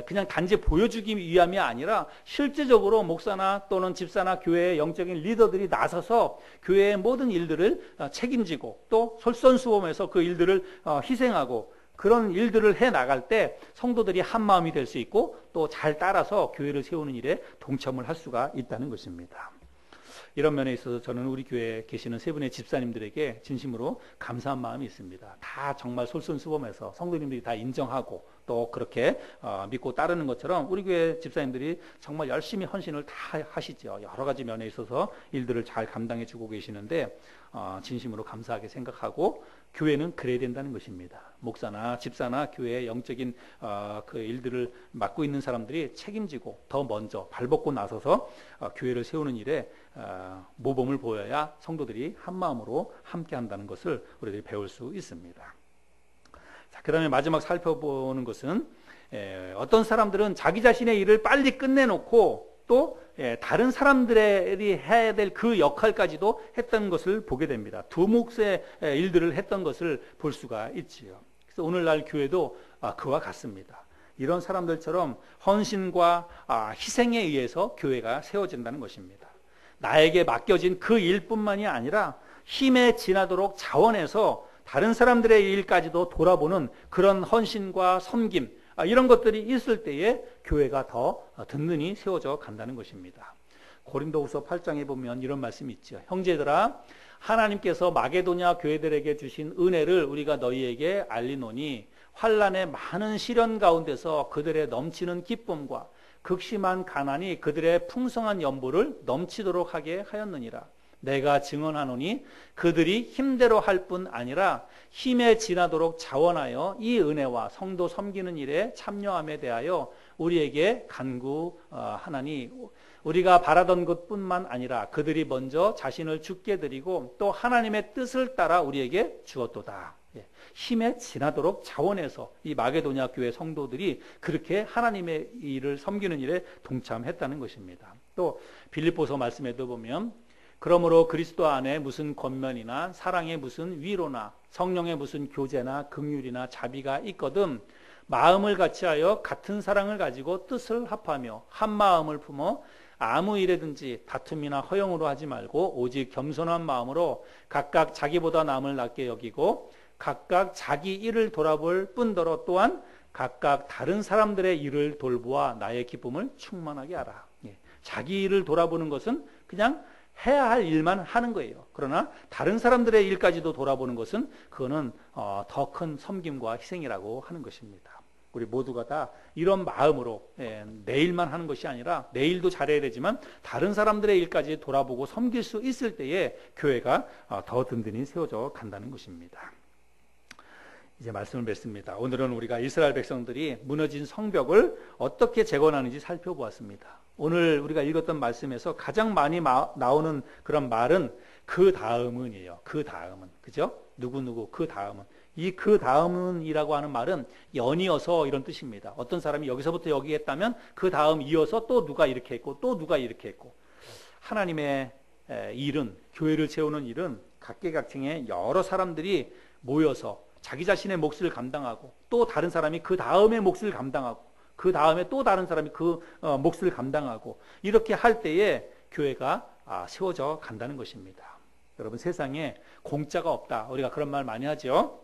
그냥 단지 보여주기 위함이 아니라 실제적으로 목사나 또는 집사나 교회의 영적인 리더들이 나서서 교회의 모든 일들을 책임지고 또 솔선수범해서 그 일들을 희생하고 그런 일들을 해나갈 때 성도들이 한마음이 될 수 있고 또 잘 따라서 교회를 세우는 일에 동참을 할 수가 있다는 것입니다. 이런 면에 있어서 저는 우리 교회에 계시는 3분의 집사님들에게 진심으로 감사한 마음이 있습니다. 다 정말 솔선수범해서 성도님들이 다 인정하고 또 그렇게 믿고 따르는 것처럼 우리 교회 집사님들이 정말 열심히 헌신을 다 하시죠. 여러 가지 면에 있어서 일들을 잘 감당해 주고 계시는데 진심으로 감사하게 생각하고 교회는 그래야 된다는 것입니다. 목사나 집사나 교회의 영적인 그 일들을 맡고 있는 사람들이 책임지고 더 먼저 발벗고 나서서 교회를 세우는 일에 모범을 보여야 성도들이 한마음으로 함께한다는 것을 우리들이 배울 수 있습니다. 자, 그 다음에 마지막 살펴보는 것은 어떤 사람들은 자기 자신의 일을 빨리 끝내놓고 또 다른 사람들이 해야 될 그 역할까지도 했던 것을 보게 됩니다. 두 몫의 일들을 했던 것을 볼 수가 있지요. 그래서 오늘날 교회도 그와 같습니다. 이런 사람들처럼 헌신과 희생에 의해서 교회가 세워진다는 것입니다. 나에게 맡겨진 그 일뿐만이 아니라 힘에 지나도록 자원해서 다른 사람들의 일까지도 돌아보는 그런 헌신과 섬김, 이런 것들이 있을 때에 교회가 더 든든히 세워져 간다는 것입니다. 고린도후서 8장에 보면 이런 말씀이 있죠. 형제들아, 하나님께서 마게도냐 교회들에게 주신 은혜를 우리가 너희에게 알리노니 환난의 많은 시련 가운데서 그들의 넘치는 기쁨과 극심한 가난이 그들의 풍성한 연보를 넘치도록 하게 하였느니라. 내가 증언하노니 그들이 힘대로 할 뿐 아니라 힘에 지나도록 자원하여 이 은혜와 성도 섬기는 일에 참여함에 대하여 우리에게 간구하나니 우리가 바라던 것뿐만 아니라 그들이 먼저 자신을 죽게 드리고 또 하나님의 뜻을 따라 우리에게 주었도다. 힘에 지나도록 자원해서 이 마게도냐 교회 성도들이 그렇게 하나님의 일을 섬기는 일에 동참했다는 것입니다. 또 빌립보서 말씀에도 보면 그러므로 그리스도 안에 무슨 권면이나 사랑의 무슨 위로나 성령의 무슨 교제나 긍휼이나 자비가 있거든 마음을 같이하여 같은 사랑을 가지고 뜻을 합하며 한 마음을 품어 아무 일에든지 다툼이나 허영으로 하지 말고 오직 겸손한 마음으로 각각 자기보다 남을 낮게 여기고 각각 자기 일을 돌아볼 뿐더러 또한 각각 다른 사람들의 일을 돌보아 나의 기쁨을 충만하게 하라. 자기 일을 돌아보는 것은 그냥 해야 할 일만 하는 거예요. 그러나 다른 사람들의 일까지도 돌아보는 것은 그거는 더 큰 섬김과 희생이라고 하는 것입니다. 우리 모두가 다 이런 마음으로 내 일만 하는 것이 아니라 내 일도 잘해야 되지만 다른 사람들의 일까지 돌아보고 섬길 수 있을 때에 교회가 더 든든히 세워져 간다는 것입니다. 이제 말씀을 맺습니다. 오늘은 우리가 이스라엘 백성들이 무너진 성벽을 어떻게 재건하는지 살펴보았습니다. 오늘 우리가 읽었던 말씀에서 가장 많이 나오는 그런 말은 그 다음은이에요. 그 다음은. 그죠? 누구누구 그 다음은. 이 그 다음은이라고 하는 말은 연이어서 이런 뜻입니다. 어떤 사람이 여기서부터 여기 했다면 그 다음 이어서 또 누가 이렇게 했고 또 누가 이렇게 했고. 하나님의 일은, 교회를 세우는 일은 각계각층의 여러 사람들이 모여서 자기 자신의 몫을 감당하고 또 다른 사람이 그 다음의 몫을 감당하고 그 다음에 또 다른 사람이 그 몫을 감당하고 이렇게 할 때에 교회가 세워져 간다는 것입니다. 여러분 세상에 공짜가 없다. 우리가 그런 말 많이 하죠.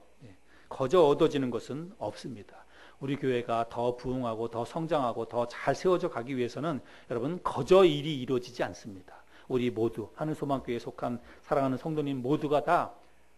거저 얻어지는 것은 없습니다. 우리 교회가 더 부흥하고 더 성장하고 더 잘 세워져 가기 위해서는 여러분 거저 일이 이루어지지 않습니다. 우리 모두 하늘소망교회에 속한 사랑하는 성도님 모두가 다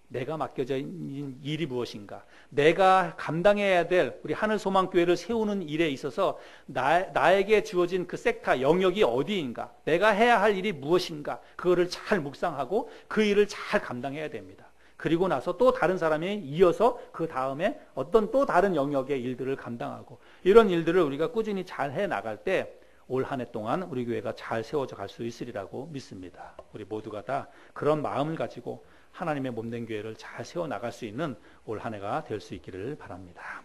내가 맡겨져 있는 일이 무엇인가, 내가 감당해야 될 우리 하늘소망교회를 세우는 일에 있어서 나에게 주어진 그 섹터 영역이 어디인가, 내가 해야 할 일이 무엇인가, 그거를 잘 묵상하고 그 일을 잘 감당해야 됩니다. 그리고 나서 또 다른 사람이 이어서 그 다음에 어떤 또 다른 영역의 일들을 감당하고 이런 일들을 우리가 꾸준히 잘 해 나갈 때 올 한 해 동안 우리 교회가 잘 세워져 갈 수 있으리라고 믿습니다. 우리 모두가 다 그런 마음을 가지고 하나님의 몸된 교회를 잘 세워나갈 수 있는 올 한 해가 될 수 있기를 바랍니다.